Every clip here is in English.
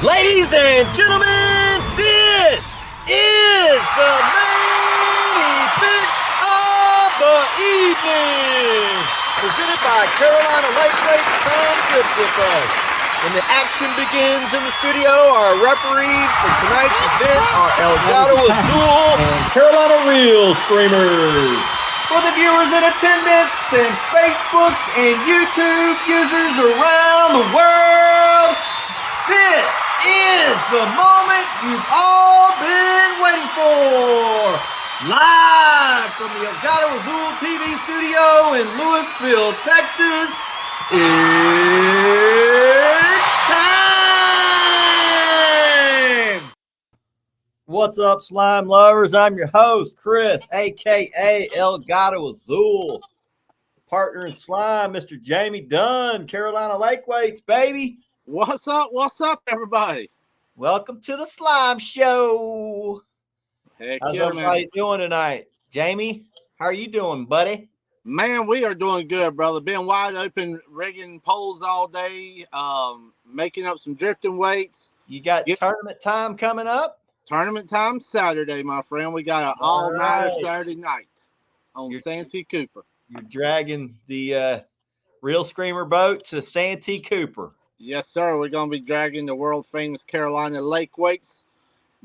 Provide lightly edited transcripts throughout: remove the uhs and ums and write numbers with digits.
Ladies and gentlemen, this is the main event of the evening. Presented by Carolina Lakeway. Come sit with us. When the action begins in the studio, our referees for tonight's event are Elgato Azul and Carolina Real Streamers. For the viewers in attendance and Facebook and YouTube users around the world, this is the moment you've all been waiting for. Live from the Elgato Azul TV studio in Louisville, Texas, it's time! What's up, slime lovers? I'm your host, Chris, a.k.a. Elgato Azul. Partner in slime, Mr. Jamie Dunn, Carolina Lakeweights, baby. What's up? What's up, everybody? Welcome to the Slime Show. Heck How's yeah, everybody man. doing tonight? Jamie, how are you doing, buddy? Man, we are doing good, brother. Been wide open, rigging poles all day, making up some drifting weights. You got tournament time coming up? Tournament time Saturday, my friend. We got an all-nighter Saturday night on Santee Cooper. You're dragging the Real Screamer boat to Santee Cooper. Yes, sir. We're going to be dragging the world-famous Carolina Lakeweights,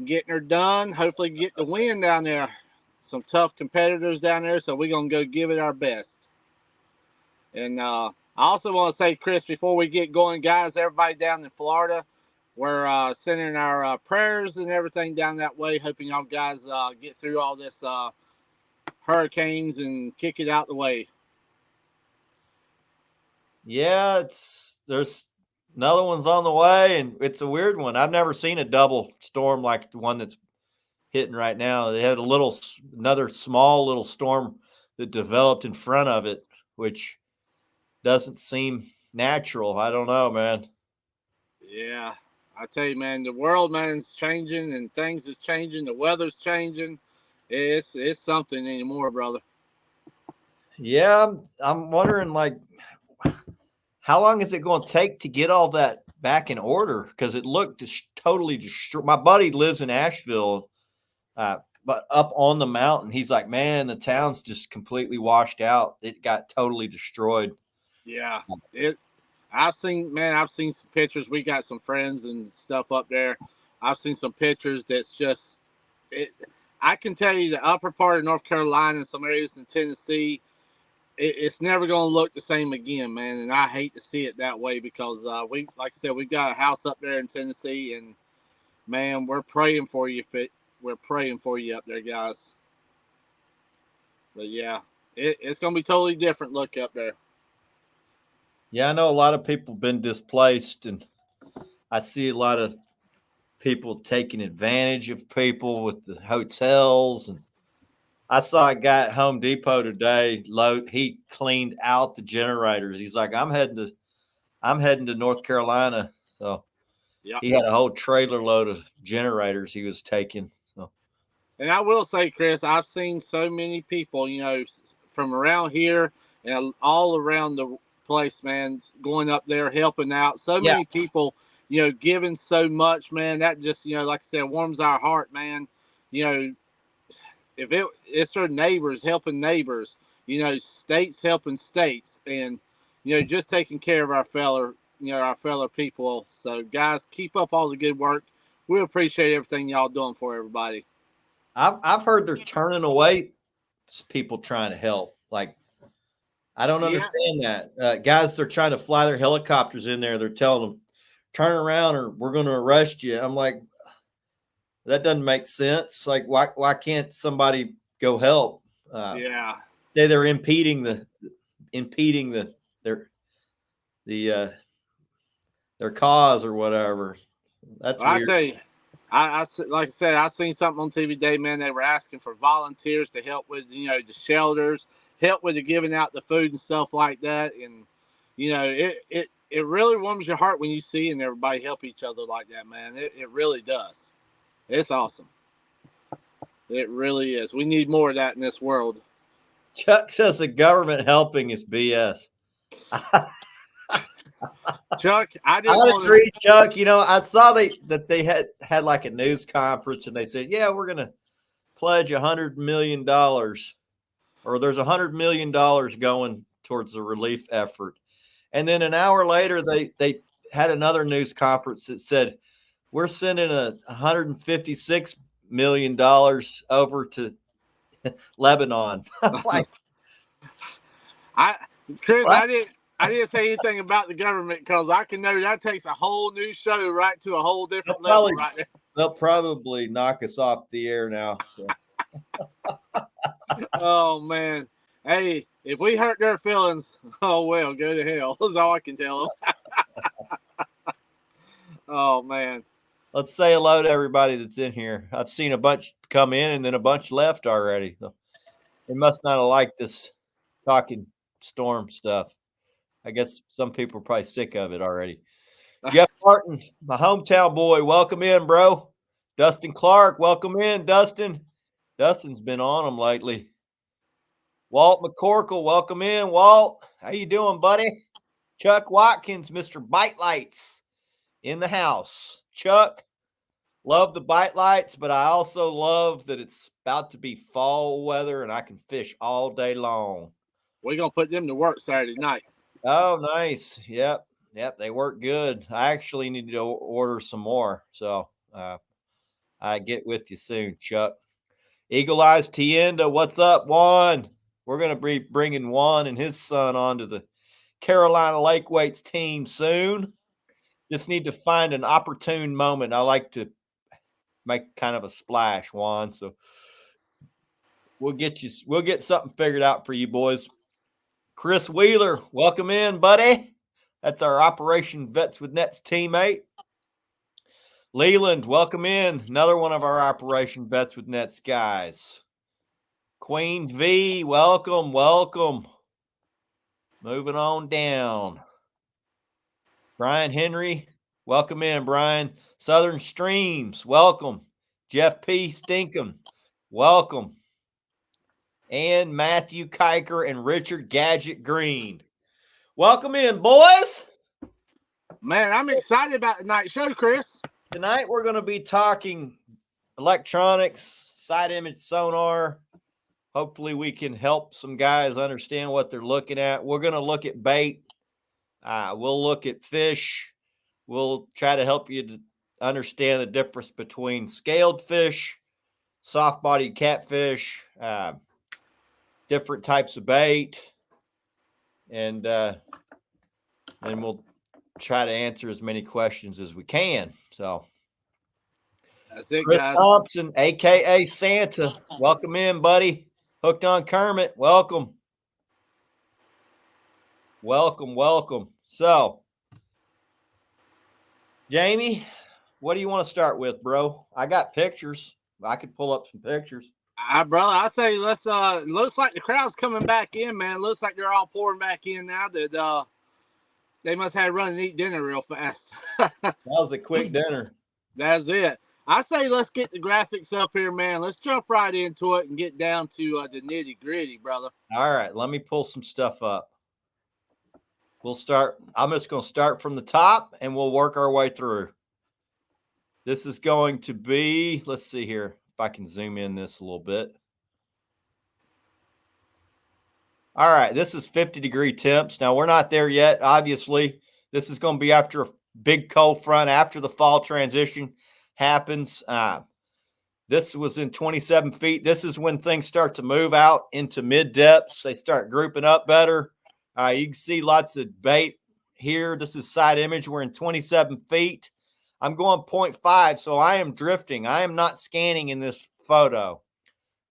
getting her done. Hopefully get the win down there. Some tough competitors down there, so we're going to go give it our best. And I also want to say, Chris, before we get going, guys, everybody down in Florida, we're sending our prayers and everything down that way, hoping y'all guys get through all this hurricanes and kick it out the way. Yeah, there's another one's on the way, and it's a weird one. I've never seen a double storm like the one that's hitting right now. They had another small little storm that developed in front of it, which doesn't seem natural. I don't know, man. Yeah, I tell you, man, the world, man, is changing and things is changing. The weather's changing. It's something anymore, brother. Yeah, I'm wondering, like, how long is it going to take to get all that back in order? Because it looked totally destroyed. My buddy lives in Asheville, but up on the mountain, he's like, man, the town's just completely washed out. It got totally destroyed. Yeah, I've seen some pictures. We got some friends and stuff up there. I've seen some pictures that's just it. I can tell you the upper part of North Carolina and some areas in Tennessee, it's never going to look the same again, man. And I hate to see it that way because like I said, we've got a house up there in Tennessee, and man, we're praying for you. We're praying for you up there, guys. But yeah, it's going to be totally different look up there. Yeah, I know a lot of people have been displaced, and I see a lot of people taking advantage of people with the hotels. And I saw a guy at Home Depot today. He cleaned out the generators. He's like, I'm heading to North Carolina. So yep. He had a whole trailer load of generators he was taking. So, and I will say, Chris, I've seen so many people, from around here and all around the place, man, going up there, helping out. So many people, giving so much, man. That just, like I said, warms our heart, man. If it's our neighbors helping neighbors, states helping states, and just taking care of our fellow people. So guys, keep up all the good work. We appreciate everything y'all doing for everybody. I've heard they're turning away people trying to help. Like, I don't understand that. Guys, they're trying to fly their helicopters in there. They're telling them, turn around or we're going to arrest you. I'm like, that doesn't make sense. Like, why can't somebody go help? Say they're impeding their cause or whatever. That's weird. I tell you, I like I said, I seen something on TV today, man. They were asking for volunteers to help with the shelters, help with the giving out the food and stuff like that. And it really warms your heart when you see and everybody help each other like that, man. It really does. It's awesome. It really is. We need more of that in this world. Chuck says the government helping is BS. Chuck, I I didn't want to. agree, Chuck. You know, I saw that they had like a news conference and they said, yeah, we're going to pledge $100 million, or there's $100 million going towards the relief effort. And then an hour later, they had another news conference that said, we're sending $156 million over to Lebanon. Like, I, Chris, what? I didn't say anything about the government because I can know that takes a whole new show right to a whole different level right there. They'll probably knock us off the air now. So. Oh man, hey, if we hurt their feelings, oh well, go to hell. That's all I can tell them. Oh man. Let's say hello to everybody that's in here. I've seen a bunch come in and then a bunch left already. So they must not have liked this talking storm stuff. I guess some people are probably sick of it already. Jeff Martin, my hometown boy, welcome in, bro. Dustin Clark, welcome in, Dustin. Dustin's been on them lately. Walt McCorkle, welcome in, Walt. How you doing, buddy? Chuck Watkins, Mr. Bite Lights, in the house. Chuck, love the bite lights, but I also love that it's about to be fall weather and I can fish all day long. We're going to put them to work Saturday night. Oh, nice. Yep. They work good. I actually need to order some more. So I get with you soon, Chuck. Eagle Eyes Tienda, what's up, Juan? We're going to be bringing Juan and his son onto the Carolina Lake Weights team soon. Just need to find an opportune moment. I like to make kind of a splash, Juan. So we'll get something figured out for you boys. Chris Wheeler, welcome in, buddy. That's our Operation Vets with Nets teammate. Leland, welcome in. Another one of our Operation Vets with Nets guys. Queen V, welcome. Moving on down. Brian Henry, welcome in, Brian. Southern Streams, welcome. Jeff P. Stinkum, welcome. And Matthew Kiker and Richard Gadget Green. Welcome in, boys. Man, I'm excited about the night show, Chris. Tonight we're going to be talking electronics, side image sonar. Hopefully we can help some guys understand what they're looking at. We're going to look at bait. We'll look at fish. We'll try to help you to understand the difference between scaled fish, soft-bodied catfish, different types of bait, and we'll try to answer as many questions as we can. So that's it, Chris guys. Thompson, a.k.a. Santa, welcome in, buddy. Hooked on Kermit, welcome. So, Jamie, what do you want to start with, bro? I got pictures. I could pull up some pictures. Brother, I say let's looks like the crowd's coming back in, man. Looks like they're all pouring back in now that they must have run and eat dinner real fast. That was a quick dinner. That's it. I say let's get the graphics up here, man. Let's jump right into it and get down to the nitty-gritty, brother. All right, let me pull some stuff up. We'll start. I'm just going to start from the top and we'll work our way through. This is going to be, let's see here if I can zoom in this a little bit. All right, this is 50-degree temps. Now, we're not there yet, obviously. This is going to be after a big cold front, after the fall transition happens. This was in 27 feet. This is when things start to move out into mid-depths. They start grouping up better. You can see lots of bait here. This is side image. We're in 27 feet. I'm going 0.5, so I am drifting. I am not scanning in this photo.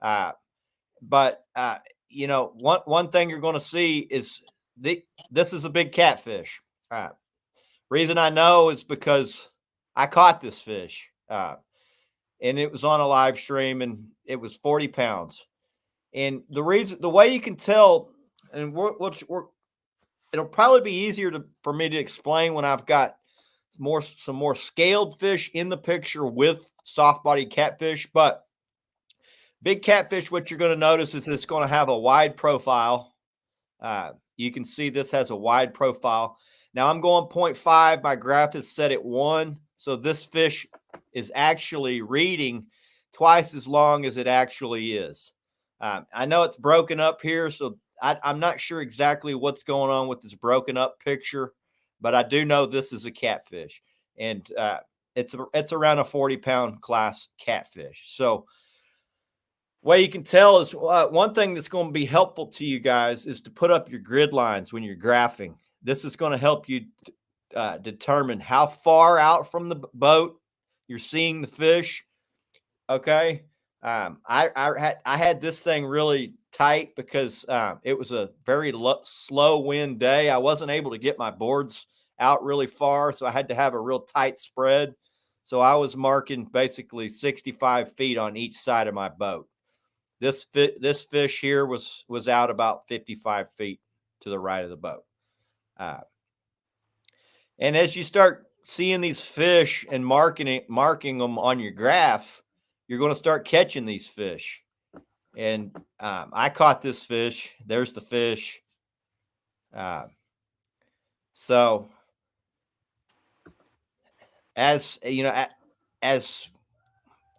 But you know, one thing you're going to see is this is a big catfish. Reason I know is because I caught this fish. And it was on a live stream, and it was 40 pounds. And the way you can tell, and it'll probably be easier for me to explain when I've got some more scaled fish in the picture with soft-bodied catfish. But big catfish, what you're going to notice is it's going to have a wide profile. You can see this has a wide profile. Now I'm going 0.5. My graph is set at 1. So this fish is actually reading twice as long as it actually is. I know it's broken up here, so I'm not sure exactly what's going on with this broken up picture, but I do know this is a catfish, and it's around a 40-pound class catfish. So way you can tell is one thing that's going to be helpful to you guys is to put up your grid lines when you're graphing. This is going to help you determine how far out from the boat you're seeing the fish. Okay. I had this thing really tight because it was a very slow wind day. I wasn't able to get my boards out really far, so I had to have a real tight spread. So I was marking basically 65 feet on each side of my boat. This fish here was out about 55 feet to the right of the boat. And as you start seeing these fish and marking them on your graph, you're going to start catching these fish. And I caught this fish. There's the fish. So as you know, as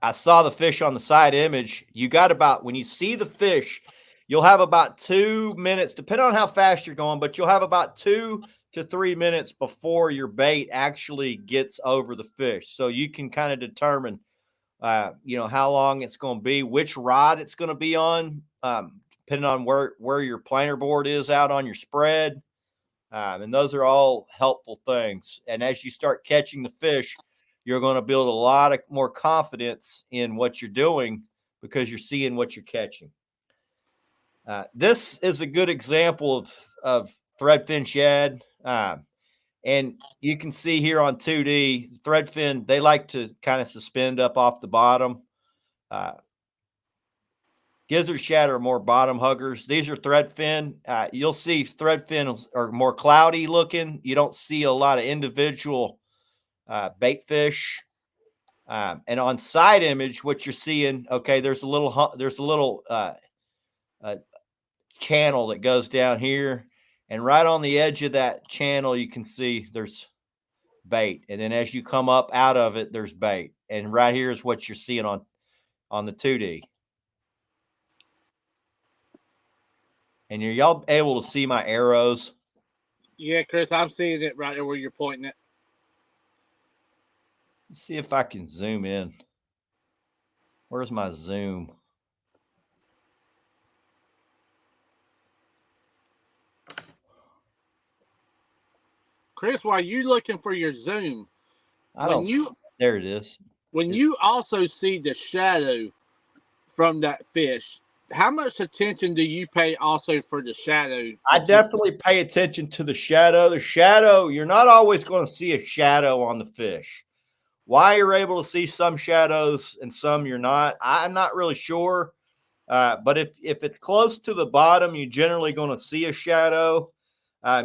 I saw the fish on the side image, you got about, when you see the fish, you'll have about 2 minutes, depending on how fast you're going, but you'll have about 2 to 3 minutes before your bait actually gets over the fish. So you can kind of determine, how long it's going to be, which rod it's going to be on, depending on where your planer board is out on your spread. And those are all helpful things. And as you start catching the fish, you're going to build a lot of more confidence in what you're doing because you're seeing what you're catching. This is a good example of threadfin shad. And you can see here on 2D, threadfin, they like to kind of suspend up off the bottom. Gizzard shad are more bottom huggers. These are threadfin. You'll see threadfin are more cloudy looking. You don't see a lot of individual bait fish. And on side image, what you're seeing, okay, there's a little channel that goes down here, and right on the edge of that channel, you can see there's bait. And then as you come up out of it, there's bait. And right here is what you're seeing on the 2D. And are y'all able to see my arrows? Yeah, Chris, I'm seeing it right there where you're pointing it. Let's see if I can zoom in. Where's my zoom? Chris, while you looking for your zoom, there it is. When you also see the shadow from that fish, how much attention do you pay also for the shadow? I definitely pay attention to the shadow. The shadow, you're not always going to see a shadow on the fish. Why you're able to see some shadows and some you're not, I'm not really sure. But if it's close to the bottom, you're generally going to see a shadow.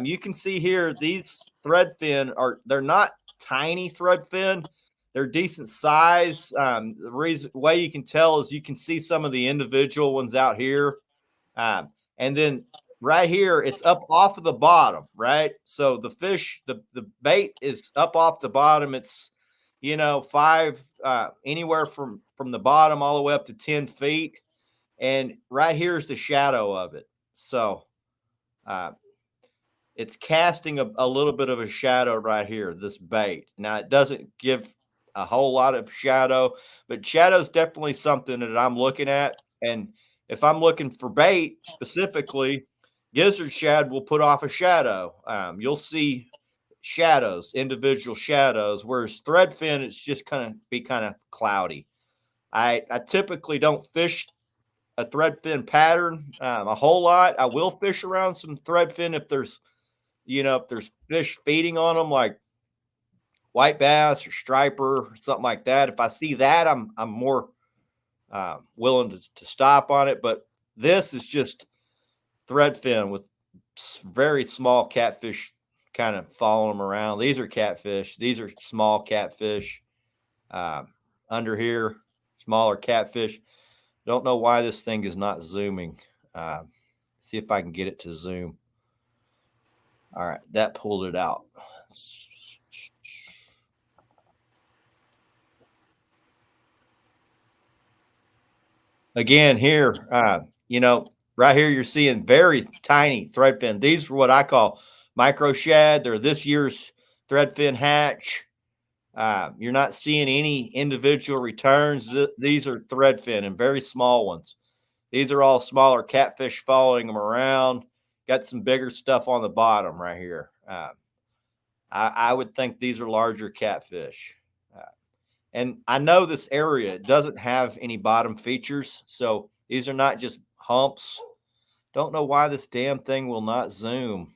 You can see here, these threadfin they're not tiny threadfin. They're decent size. The way you can tell is you can see some of the individual ones out here. And then right here, it's up off of the bottom, right? So the fish, the bait is up off the bottom. It's, anywhere from the bottom all the way up to 10 feet. And right here is the shadow of it. So it's casting a little bit of a shadow right here, this bait. Now, it doesn't give a whole lot of shadow, but shadow is definitely something that I'm looking at. And if I'm looking for bait specifically, gizzard shad will put off a shadow. You'll see shadows, individual shadows, whereas threadfin, it's just kind of cloudy. I typically don't fish a threadfin pattern a whole lot. I will fish around some threadfin if there's fish feeding on them, like white bass or striper or something like that. If I see that, I'm more willing to stop on it. But this is just threadfin with very small catfish kind of following them around. These are catfish. These are small catfish. Under here, smaller catfish. Don't know why this thing is not zooming. See if I can get it to zoom. All right, that pulled it out. Again, here, right here, you're seeing very tiny threadfin. These are what I call micro shad. They're this year's threadfin hatch. You're not seeing any individual returns. These are threadfin and very small ones. These are all smaller catfish following them around. Got some bigger stuff on the bottom right here. I would think these are larger catfish. And I know this area doesn't have any bottom features, so these are not just humps. Don't know why this damn thing will not zoom.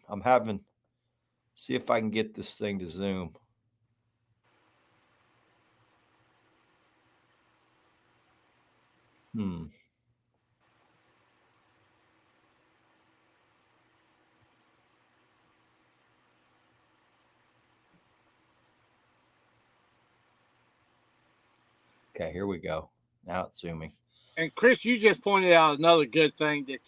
See if I can get this thing to zoom. Okay, here we go. Now it's zooming. And Chris, you just pointed out another good thing that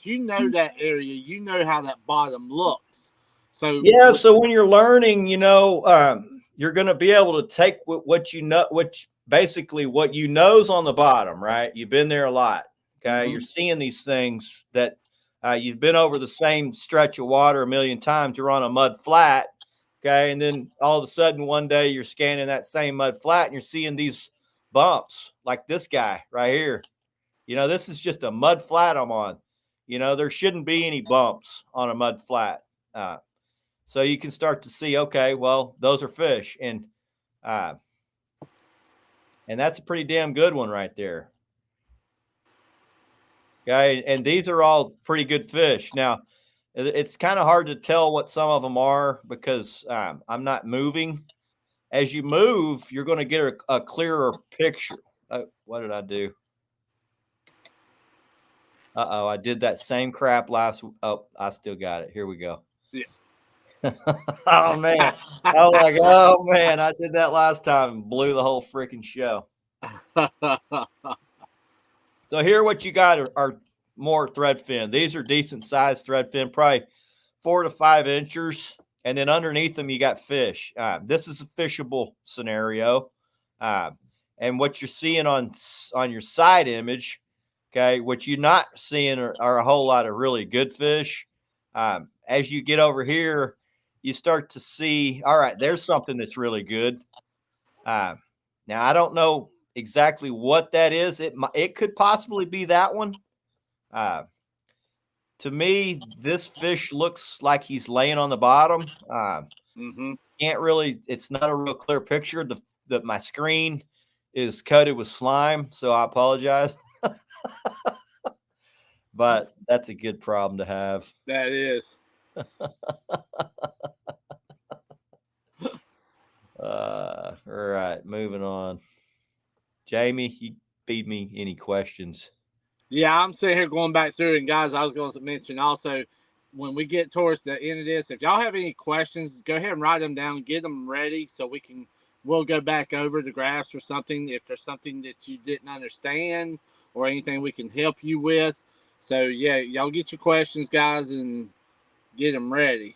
that area, how that bottom looks. So yeah, so when you're learning, you're going to be able to take what you know, basically what you know's on the bottom, right? You've been there a lot. Okay, you're seeing these things that you've been over the same stretch of water a million times. You're on a mud flat, okay, and then all of a sudden one day you're scanning that same mud flat and you're seeing these bumps like this guy right here. This is just a mud flat I'm on. There shouldn't be any bumps on a mud flat. So you can start to see, okay, well, those are fish. And that's a pretty damn good one right there. Okay, and these are all pretty good fish. Now, it's kind of hard to tell what some of them are because I'm not moving. As you move, you're going to get a clearer picture. What did I do? Uh-oh, I did that same crap last. Oh, I still got it. Here we go. Yeah. Oh, man. Oh, man, I did that last time and blew the whole freaking show. So here what you got are more threadfin. These are decent sized threadfin, probably 4 to 5 inches. And then underneath them, you got fish. This is a fishable scenario. And what you're seeing on your side image, okay, what you're not seeing are a whole lot of really good fish. As you get over here, you start to see, all right, there's something that's really good. Now, I don't know exactly what that is. It could possibly be that one. To me, this fish looks like he's laying on the bottom. Can't really, it's not a real clear picture. My screen is coated with slime, so I apologize. But that's a good problem to have. That is. All right, moving on. Jamie, you feed me any questions? Yeah, I'm sitting here going back through, and guys, I was going to mention also, when we get towards the end of this, if y'all have any questions, go ahead and write them down, get them ready so we'll go back over the graphs or something if there's something that you didn't understand or anything we can help you with. So yeah, y'all get your questions, guys, and get them ready.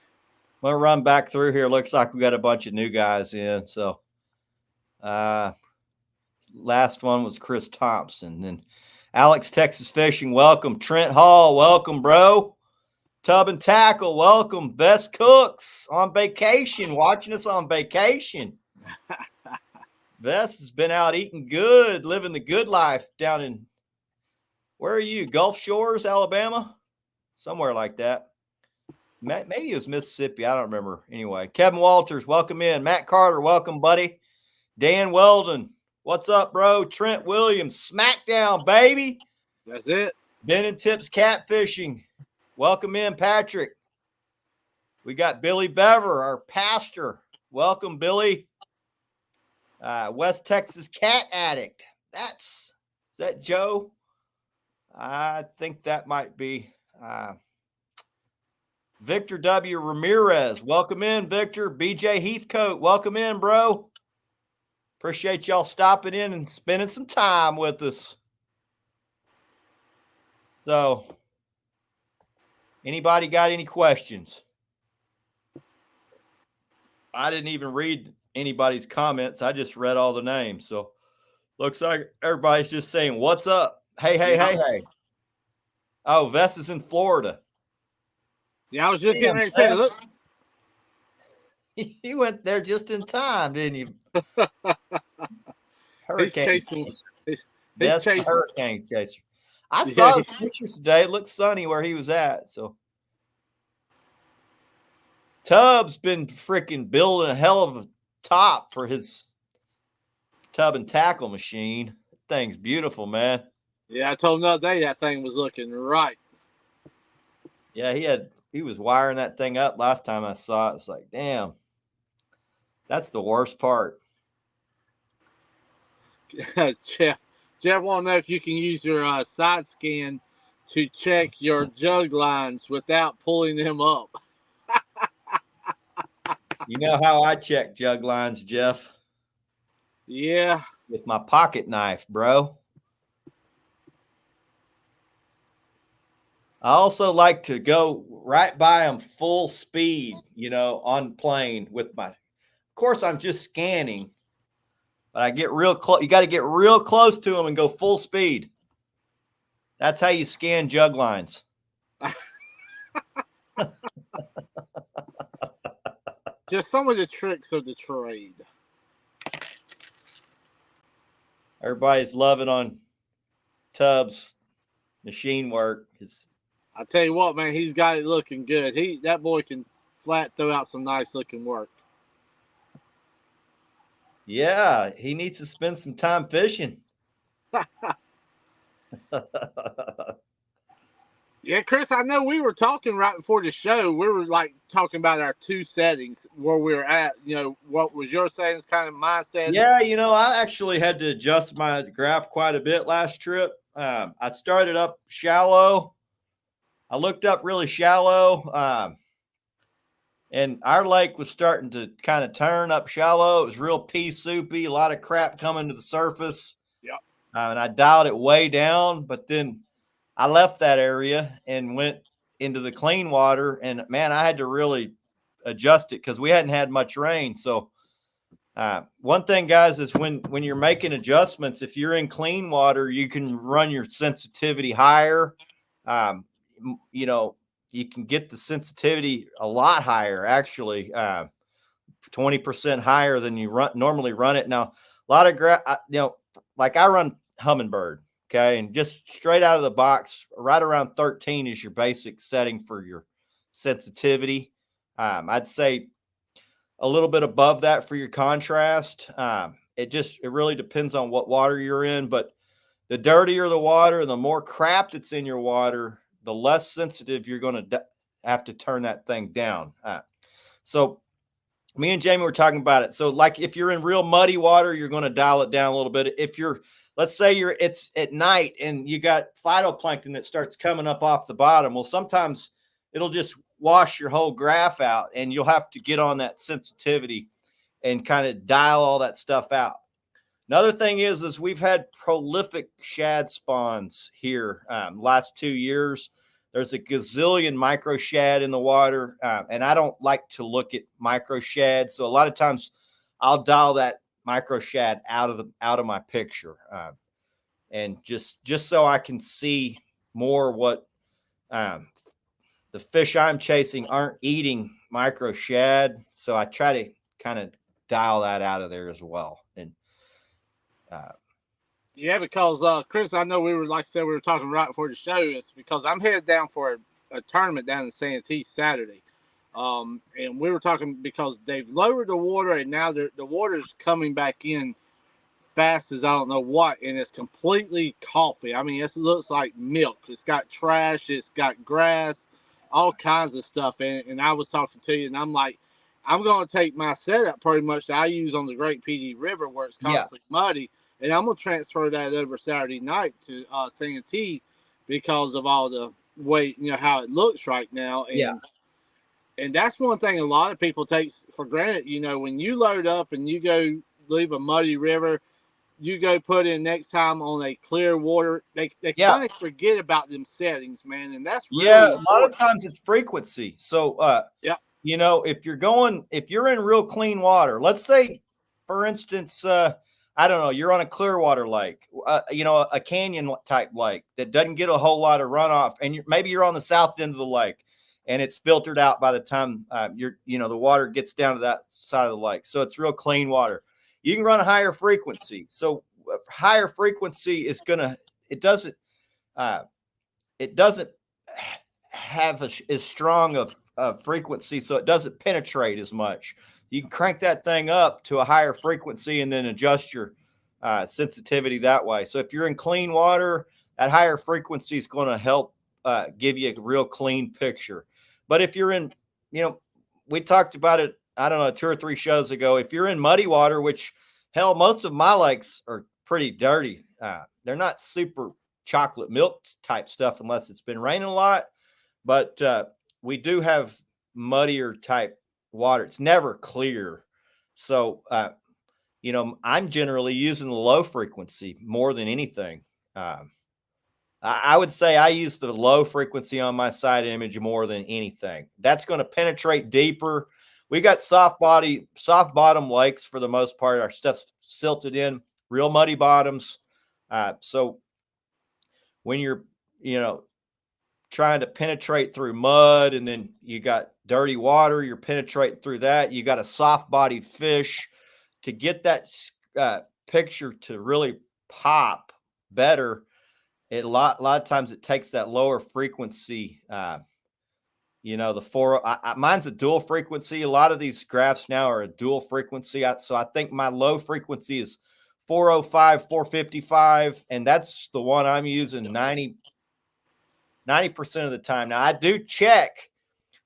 We'll run back through here. Looks like we got a bunch of new guys in. So last one was Chris Thompson. Then Alex, Texas Fishing, welcome. Trent Hall, welcome, bro. Tub and Tackle, welcome. Best Cooks on vacation, watching us on vacation. Vest has been out eating good, living the good life down in, where are you? Gulf Shores, Alabama? Somewhere like that. Maybe it was Mississippi. I don't remember. Anyway, Kevin Walters, welcome in. Matt Carter, welcome, buddy. Dan Weldon, what's up, bro? Trent Williams, Smackdown, baby. That's it. Ben and Tips Catfishing. Welcome in, Patrick. We got Billy Bever, our pastor. Welcome, Billy. West Texas Cat Addict. Is that Joe? I think that might be Victor W. Ramirez. Welcome in, Victor. BJ Heathcote. Welcome in, bro. Appreciate y'all stopping in and spending some time with us. So, anybody got any questions? I didn't even read anybody's comments. I just read all the names. So looks like everybody's just saying, what's up? Hey, hey, Yeah. hey, hey. Oh, Vess is in Florida. Yeah, I was just getting Damn, ready to say, Vess. look. He went there just in time, didn't he? He's Hurricane chasing. chaser. He's Vess the chasing. hurricane chaser. I Yeah, saw his pictures today. It looked sunny where he was at. So Tubbs been freaking building a hell of a top for his tub and tackle machine. That thing's beautiful, man. yeah. I told him the other day that thing was looking right. Yeah, he was wiring that thing up last time I saw it. It's like, damn, that's the worst part. Jeff want to know if you can use your side scan to check your jug lines without pulling them up. You know how I check jug lines, Jeff? Yeah. With my pocket knife, bro. I also like to go right by them full speed, on plane with my. Of course, I'm just scanning, but I get real close. You got to get real close to them and go full speed. That's how you scan jug lines. Just some of the tricks of the trade. Everybody's loving on Tubbs' machine work. I tell you what, man, he's got it looking good. That boy can flat throw out some nice looking work. Yeah, he needs to spend some time fishing. Yeah, Chris, I know we were talking right before the show. We were like talking about our two settings where we were at. What was your settings, kind of my settings? Yeah, I actually had to adjust my graph quite a bit last trip. I started up shallow. I looked up really shallow. And our lake was starting to kind of turn up shallow. It was real pea soupy, a lot of crap coming to the surface. Yep. And I dialed it way down, but then I left that area and went into the clean water. And man, I had to really adjust it because we hadn't had much rain. So one thing, guys, is when you're making adjustments, if you're in clean water, you can run your sensitivity higher. You can get the sensitivity a lot higher, actually, 20% higher than you normally run it. Now, a lot of like I run Humminbird, okay, and just straight out of the box, right around 13 is your basic setting for your sensitivity. I'd say a little bit above that for your contrast. It really depends on what water you're in, but the dirtier the water and the more crap that's in your water, the less sensitive you're going to have to turn that thing down. So me and Jamie were talking about it. So like if you're in real muddy water, you're going to dial it down a little bit. If let's say it's at night and you got phytoplankton that starts coming up off the bottom. Well, sometimes it'll just wash your whole graph out and you'll have to get on that sensitivity and kind of dial all that stuff out. Another thing is we've had prolific shad spawns here last 2 years. There's a gazillion micro shad in the water, and I don't like to look at micro shad. So a lot of times I'll dial that micro shad out of my picture, and just so I can see more what the fish I'm chasing aren't eating micro shad. So I try to kind of dial that out of there as well. And yeah, because Chris, I know we were talking right before the show. It's because I'm headed down for a tournament down in Santee Saturday, and we were talking because they've lowered the water and now the water's coming back in fast as I don't know what, and it's completely coffee. I mean, it looks like milk. It's got trash, it's got grass, all kinds of stuff in it. And I was talking to you, and I'm like, I'm going to take my setup pretty much that I use on the Great PD River where it's constantly muddy, and I'm going to transfer that over Saturday night to Santee because of all the way, how it looks right now. And that's one thing a lot of people take for granted. When you load up and you go leave a muddy river, you go put in next time on a clear water, they kind of forget about them settings, man. And that's really a lot important. of times it's frequency. So if you're in real clean water, let's say, for instance, I don't know, you're on a clear water lake, a canyon type lake that doesn't get a whole lot of runoff, and maybe you're on the south end of the lake, and it's filtered out by the time the water gets down to that side of the lake, so it's real clean water. You can run a higher frequency. So higher frequency is it doesn't have as strong of frequency, so it doesn't penetrate as much. You can crank that thing up to a higher frequency and then adjust your sensitivity that way. So if you're in clean water, that higher frequency is going to help give you a real clean picture. But if you're in, we talked about it, I don't know, 2 or 3 shows ago. If you're in muddy water, which hell, most of my lakes are pretty dirty. They're not super chocolate milk type stuff unless it's been raining a lot. But we do have muddier type water. It's never clear. So, I'm generally using the low frequency more than anything. I would say I use the low frequency on my side image more than anything. That's going to penetrate deeper. We got soft bottom lakes for the most part. Our stuff's silted in, real muddy bottoms. So when you're, trying to penetrate through mud, and then you got dirty water, you're penetrating through that. You got a soft bodied fish to get that picture to really pop better. A lot of times it takes that lower frequency. Mine's a dual frequency. A lot of these graphs now are a dual frequency. So I think my low frequency is 405, 455, and that's the one I'm using 90% of the time. Now I do check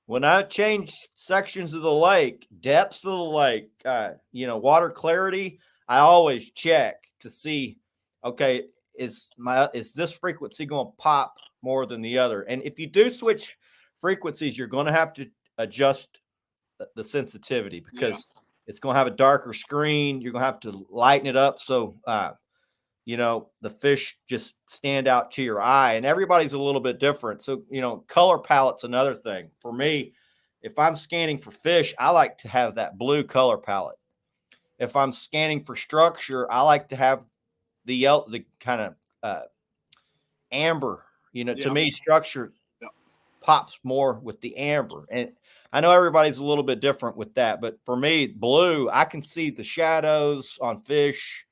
when I change sections of the lake, depths of the lake, water clarity. I always check to see, okay, is this frequency going to pop more than the other? And if you do switch frequencies, you're going to have to adjust the sensitivity because it's going to have a darker screen. You're going to have to lighten it up so the fish just stand out to your eye, and everybody's a little bit different. So, color palette's another thing. For me, if I'm scanning for fish, I like to have that blue color palette. If I'm scanning for structure, I like to have the kind of amber. To me, structure pops more with the amber. And I know everybody's a little bit different with that, but for me, blue, I can see the shadows on fish.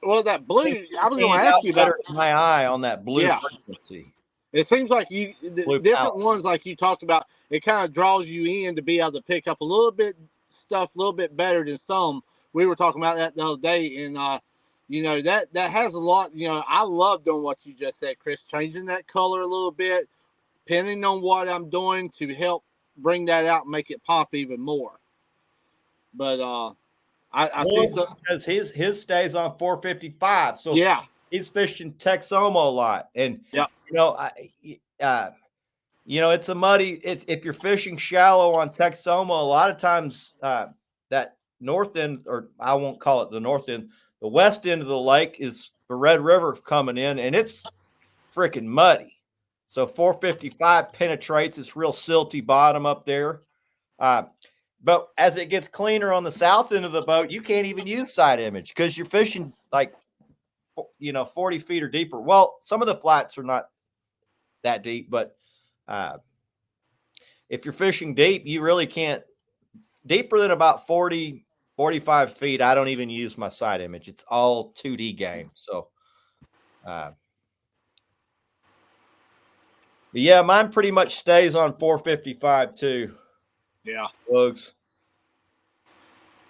Well, that blue, I was going to ask you about my eye on that blue frequency. It seems like the different ones, like you talked about, it kind of draws you in to be able to pick up a little bit better than some. We were talking about that the other day, and that has a lot. I love doing what you just said, Chris, changing that color a little bit, depending on what I'm doing to help bring that out and make it pop even more. But I see because his stays on 455, so he's fishing Texoma a lot, and it's a muddy. If you're fishing shallow on Texoma, a lot of times that north end, or I won't call it the north end, the west end of the lake is the Red River coming in, and it's freaking muddy. So 455 penetrates. It's real silty bottom up there. But as it gets cleaner on the south end of the boat, you can't even use side image because you're fishing 40 feet or deeper. Well, some of the flats are not that deep, but if you're fishing deep, you really can't. Deeper than about 40, 45 feet, I don't even use my side image. It's all 2D game. So, but yeah, mine pretty much stays on 455 too. Yeah. Bugs.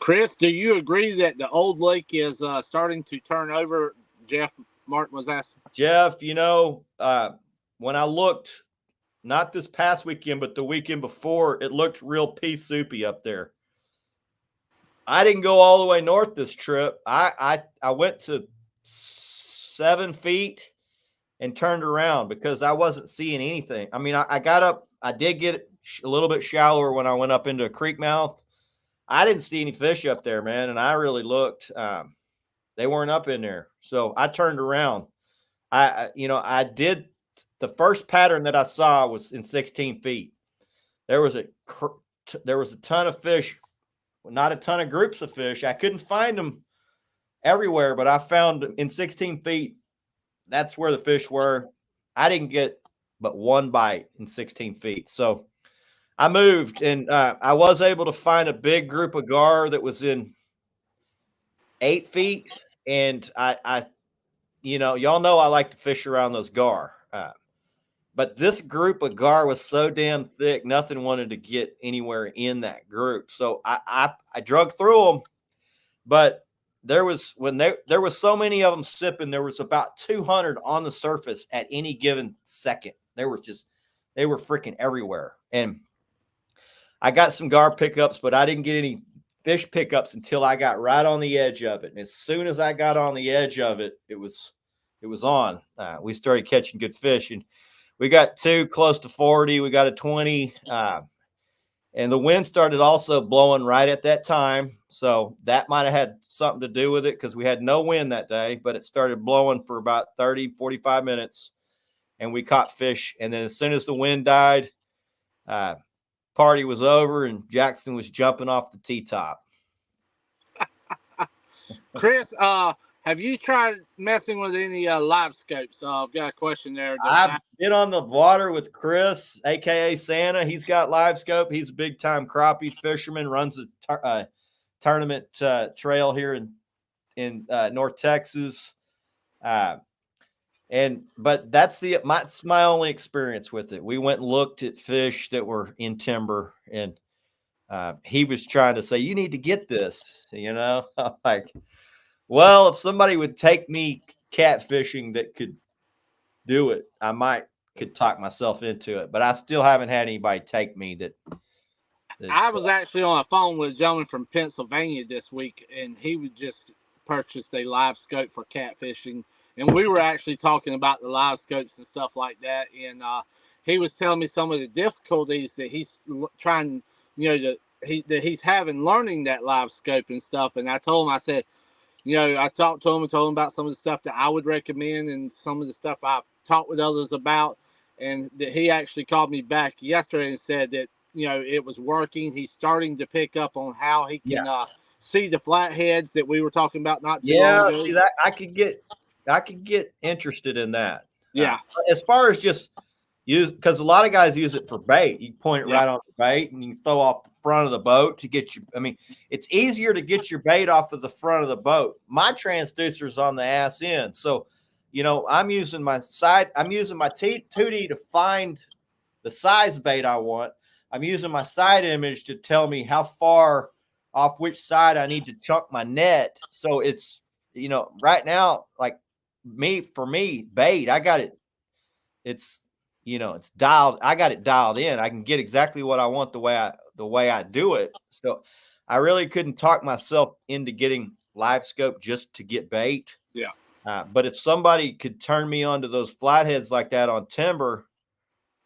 Chris, do you agree that the old lake is starting to turn over? Jeff Martin was asking. Jeff, when I looked, not this past weekend, but the weekend before, it looked real pea soupy up there. I didn't go all the way north this trip. I went to 7 feet and turned around because I wasn't seeing anything. I mean, I got up. I did get a little bit shallower when I went up into a creek mouth. I didn't see any fish up there, man, and I really looked. They weren't up in there, so I turned around. I did the first pattern that I saw was in 16 feet. there was a ton of fish, not a ton of groups of fish. I couldn't find them everywhere, but I found in 16 feet. That's where the fish were. I didn't get but one bite in 16 feet. So I moved, and I was able to find a big group of gar that was in 8 feet. And I y'all know I like to fish around those gar. But this group of gar was so damn thick, nothing wanted to get anywhere in that group. So I drug through them, but there was so many of them sipping. There was about 200 on the surface at any given second. They were freaking everywhere. And I got some gar pickups, but I didn't get any fish pickups until I got right on the edge of it. And as soon as I got on the edge of it, it was on. We started catching good fish, and we got 2 close to 40. We got a 20. And the wind started also blowing right at that time. So that might have had something to do with it, because we had no wind that day, but it started blowing for about 30, 45 minutes, and we caught fish. And then as soon as the wind died, party was over, and Jackson was jumping off the T-top. Chris, have you tried messing with any live scopes? I've got a question there. I've been on the water with Chris, aka Santa. He's got live scope. He's a big time crappie fisherman. Runs a tournament trail here in North Texas. But that's my only experience with it. We went and looked at fish that were in timber, and he was trying to say, "You need to get this." I'm like, well, if somebody would take me catfishing that could do it, I could talk myself into it. But I still haven't had anybody take me that I was actually on a phone with a gentleman from Pennsylvania this week, and he would just purchased a live scope for catfishing. And we were actually talking about the live scopes and stuff like that. And he was telling me some of the difficulties that he's trying, that he's having learning that live scope and stuff. And I told him, I said, I talked to him and told him about some of the stuff that I would recommend and some of the stuff I've talked with others about. And that he actually called me back yesterday and said that, it was working. He's starting to pick up on how he can see the flatheads that we were talking about not too long ago. See that I could get interested in that. Yeah. As far as just because a lot of guys use it for bait. You point it right on the bait, and you throw off the front of the boat to get you. I mean, it's easier to get your bait off of the front of the boat. My transducer's on the ass end, so I'm using my 2D to find the size bait I want. I'm using my side image to tell me how far off which side I need to chunk my net. So it's right now, like for me, bait, I got it. It's dialed. I got it dialed in. I can get exactly what I want the way I do it. So I really couldn't talk myself into getting live scope just to get bait. Yeah. But if somebody could turn me onto those flatheads like that on timber,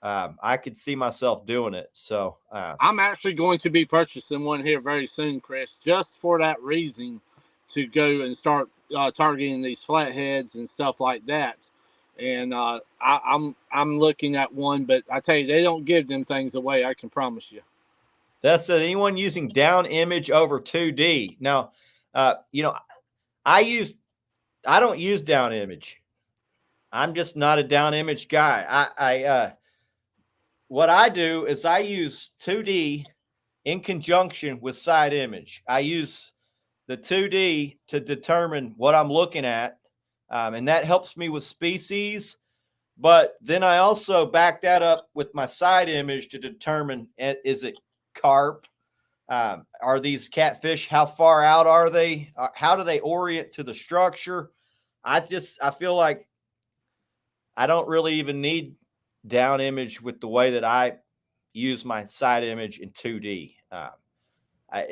I could see myself doing it. So I'm actually going to be purchasing one here very soon, Chris, just for that reason, to go and start targeting these flatheads and stuff like that. And I'm looking at one, but I tell you, they don't give them things away. I can promise you. That's anyone using down image over 2D. Now, I don't use down image. I'm just not a down image guy. What I do is I use 2D in conjunction with side image. I use the 2D to determine what I'm looking at. And that helps me with species. But then I also back that up with my side image to determine, is it carp? Are these catfish? How far out are they? How do they orient to the structure? I feel like I don't really even need down image with the way that I use my side image in 2D. I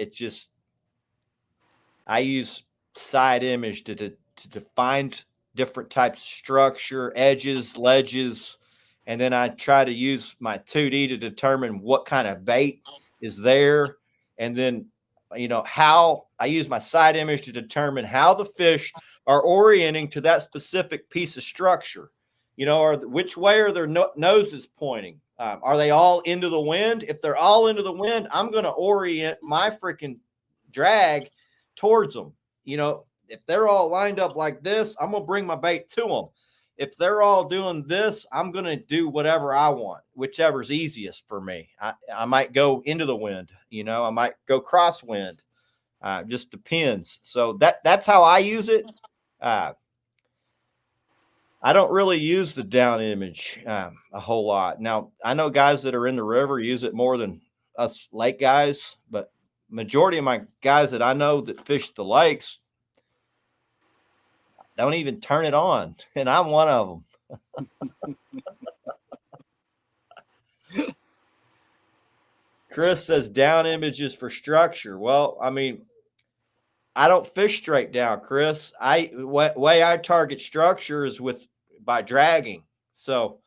use side image to define different types of structure, edges, ledges, and then I try to use my 2D to determine what kind of bait is there. And then, how I use my side image to determine how the fish are orienting to that specific piece of structure, or which way are their noses pointing. Are they all into the wind? If they're all into the wind, I'm going to orient my freaking drag towards them. You know, if they're all lined up like this, I'm going to bring my bait to them. If they're all doing this, I'm going to do whatever I want, whichever's easiest for me. I might go into the wind, you know, I might go crosswind. Just depends. So that's how I use it. I don't really use the down image a whole lot. Now, I know guys that are in the river use it more than us lake guys, but majority of my guys that I know that fish the lakes don't even turn it on, and I'm one of them. Chris says down images for structure. Well, I mean, I don't fish straight down, Chris. Way I target structure is by dragging. So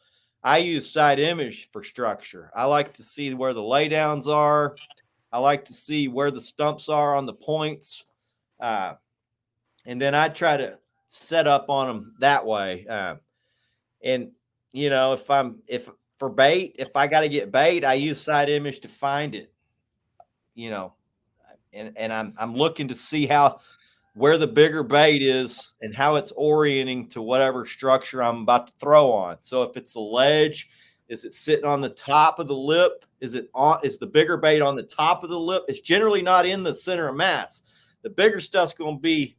I use side image for structure. I like to see where the laydowns are. I like to see where the stumps are on the points. And then I try to set up on them that way. And you know, if for bait, if I got to get bait, I use side image to find it, you know, and I'm looking to see where the bigger bait is and how it's orienting to whatever structure I'm about to throw on. So if it's a ledge, is it sitting on the top of the lip? Is the bigger bait on the top of the lip? It's generally not in the center of mass. The bigger stuff's going to be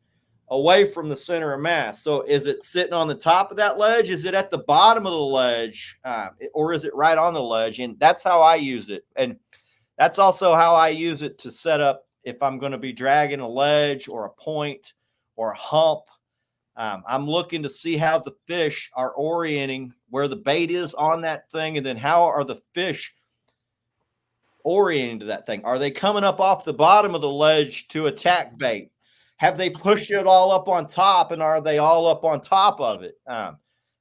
away from the center of mass. So is it sitting on the top of that ledge? Is it at the bottom of the ledge? Or is it right on the ledge? And that's how I use it. And that's also how I use it to set up if I'm going to be dragging a ledge or a point or a hump. I'm looking to see how the fish are orienting where the bait is on that thing. And then how are the fish orienting to that thing? Are they coming up off the bottom of the ledge to attack bait? Have they pushed it all up on top, and are they all up on top of it?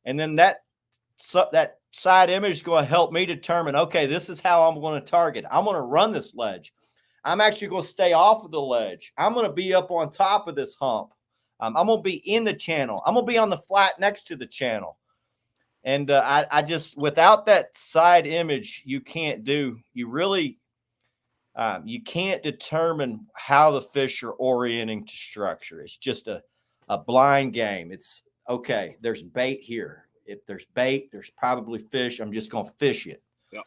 And then that side image is going to help me determine, okay, this is how I'm going to target. I'm going to run this ledge. I'm actually going to stay off of the ledge. I'm going to be up on top of this hump. I'm going to be in the channel. I'm going to be on the flat next to the channel. And I just, without that side image, you can't determine how the fish are orienting to structure. It's just a blind game. It's okay. There's bait here. If there's bait, there's probably fish. I'm just going to fish it. Yep.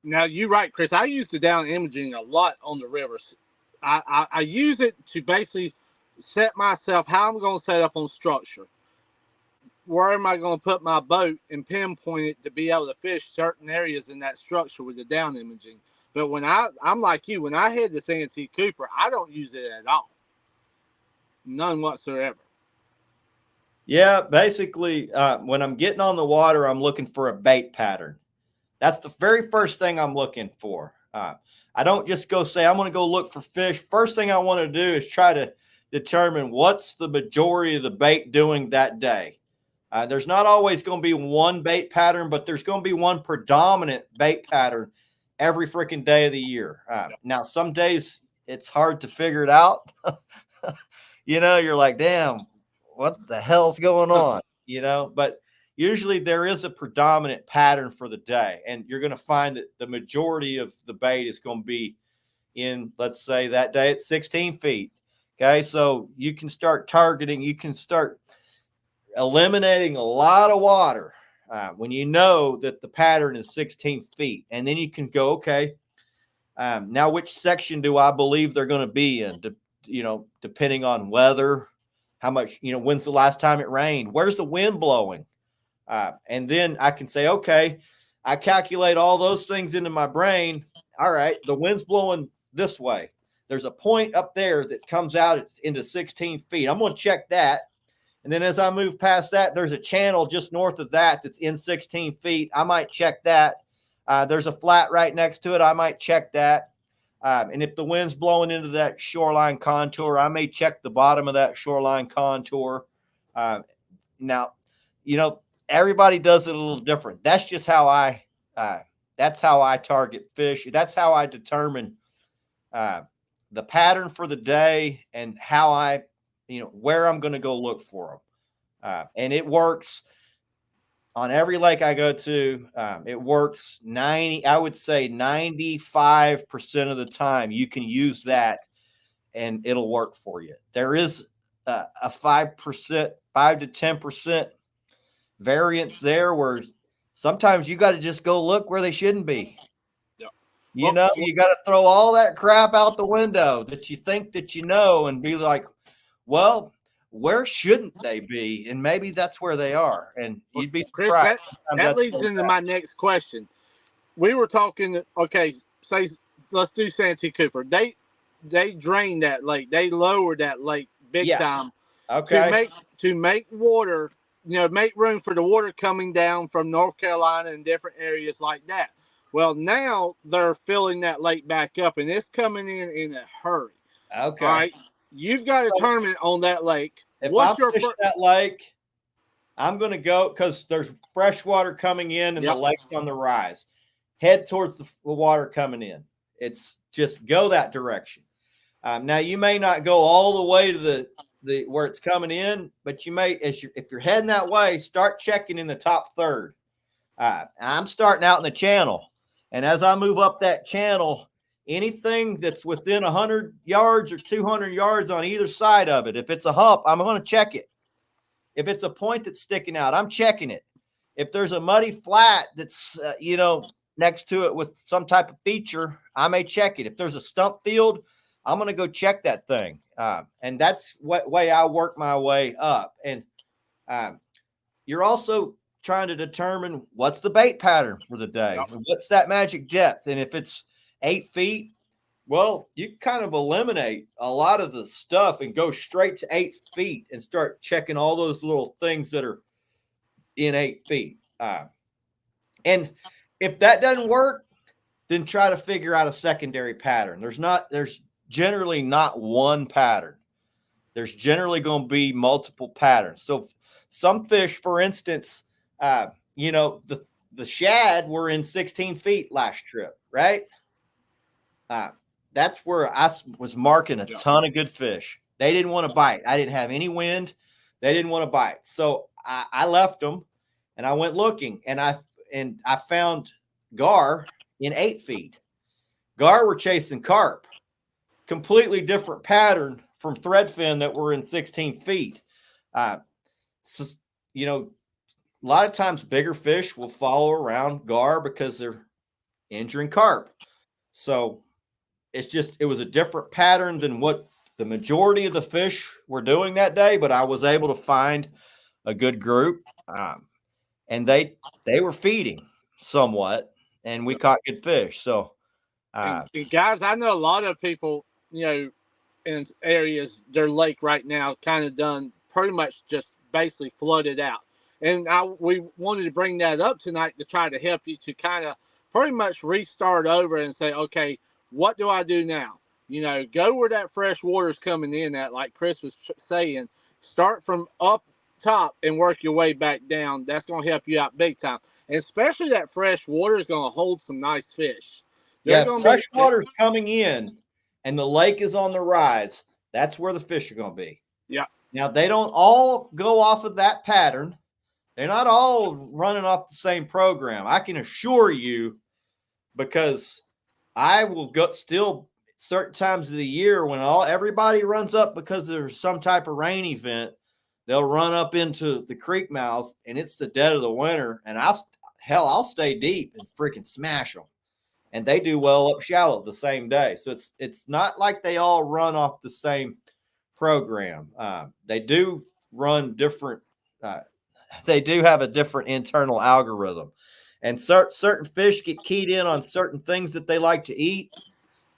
Now, you're right, Chris. I use the down imaging a lot on the rivers. I use it to basically set myself how I'm going to set up on structure. Where am I going to put my boat and pinpoint it to be able to fish certain areas in that structure with the down imaging. But when I'm like you, when I head to Santee Cooper, I don't use it at all. None whatsoever. Yeah, basically, when I'm getting on the water, I'm looking for a bait pattern. That's the very first thing I'm looking for. I don't just go say, I'm going to go look for fish. First thing I want to do is try to determine what's the majority of the bait doing that day. There's not always going to be one bait pattern, but there's going to be one predominant bait pattern every freaking day of the year. Now, some days it's hard to figure it out. You know, you're like, damn, what the hell's going on? You know, but usually there is a predominant pattern for the day, and you're going to find that the majority of the bait is going to be in, let's say that day at 16 feet. Okay. So you can start targeting, you can start eliminating a lot of water when you know that the pattern is 16 feet. And then you can go, okay, now which section do I believe they're going to be in? Depending on weather, how much, when's the last time it rained? Where's the wind blowing? And then I can say, okay, I calculate all those things into my brain. All right, the wind's blowing this way. There's a point up there that comes out into 16 feet. I'm going to check that. And then as I move past that, there's a channel just north of that that's in 16 feet. I might check that. There's a flat right next to it. I might check that. And if the wind's blowing into that shoreline contour, I may check the bottom of that shoreline contour. Now, everybody does it a little different. That's just how that's how I target fish. That's how I determine the pattern for the day and how where I'm going to go look for them. And it works on every lake I go to, it works 90, I would say 95% of the time you can use that and it'll work for you. There is a 5%, 5 to 10% variance there where sometimes you got to just go look where they shouldn't be. Yeah. You know, you got to throw all that crap out the window that you think that you know and be like, well, where shouldn't they be? And maybe that's where they are. And you'd be Chris, surprised. that leads into my next question. We were talking, okay, say, let's do Santee Cooper. They drained that lake. They lowered that lake big time to make water, make room for the water coming down from North Carolina and different areas like that. Well, now they're filling that lake back up, and it's coming in a hurry. Okay. All right. You've got a tournament on that lake. If I fish that lake, I'm going to go because there's fresh water coming in and the lake's on the rise. Head towards the water coming in. It's just go that direction. Now, you may not go all the way to the where it's coming in, but you may, if you're heading that way, start checking in the top third. I'm starting out in the channel. And as I move up that channel, anything that's within 100 yards or 200 yards on either side of it, if it's a hump, I'm going to check it. If it's a point that's sticking out, I'm checking it. If there's a muddy flat that's, next to it with some type of feature, I may check it. If there's a stump field, I'm going to go check that thing. And that's what way I work my way up. And you're also trying to determine what's the bait pattern for the day. What's that magic depth? And if it's 8 feet, well, you kind of eliminate a lot of the stuff and go straight to 8 feet and start checking all those little things that are in 8 feet. And if that doesn't work, then try to figure out a secondary pattern. There's generally not one pattern. There's generally going to be multiple patterns. So some fish, for instance, the shad were in 16 feet last trip, right? That's where I was marking a ton of good fish. They didn't want to bite. I didn't have any wind. They didn't want to bite. So I left them and I went looking and I found gar in 8 feet. Gar were chasing carp. Completely different pattern from threadfin that were in 16 feet. A lot of times bigger fish will follow around gar because they're injuring carp. So it was a different pattern than what the majority of the fish were doing that day, but I was able to find a good group. And they were feeding somewhat, and we caught good fish. So, and guys, I know a lot of people, in areas, their lake right now kind of done pretty much just basically flooded out. And we wanted to bring that up tonight to try to help you to kind of pretty much restart over and say, okay, what do I do now? Go where that fresh water is coming in at, like Chris was saying. Start from up top and work your way back down. That's going to help you out big time. And especially that fresh water is going to hold some nice fish. Fresh water is coming in and the lake is on the rise. That's where the fish are going to be. Yeah. Now, they don't all go off of that pattern. They're not all running off the same program. I can assure you, because I will go still certain times of the year when everybody runs up because there's some type of rain event. They'll run up into the creek mouth and it's the dead of the winter. And I'll stay deep and freaking smash them. And they do well up shallow the same day. So it's not like they all run off the same program. They do run different. They do have a different internal algorithm. And certain fish get keyed in on certain things that they like to eat.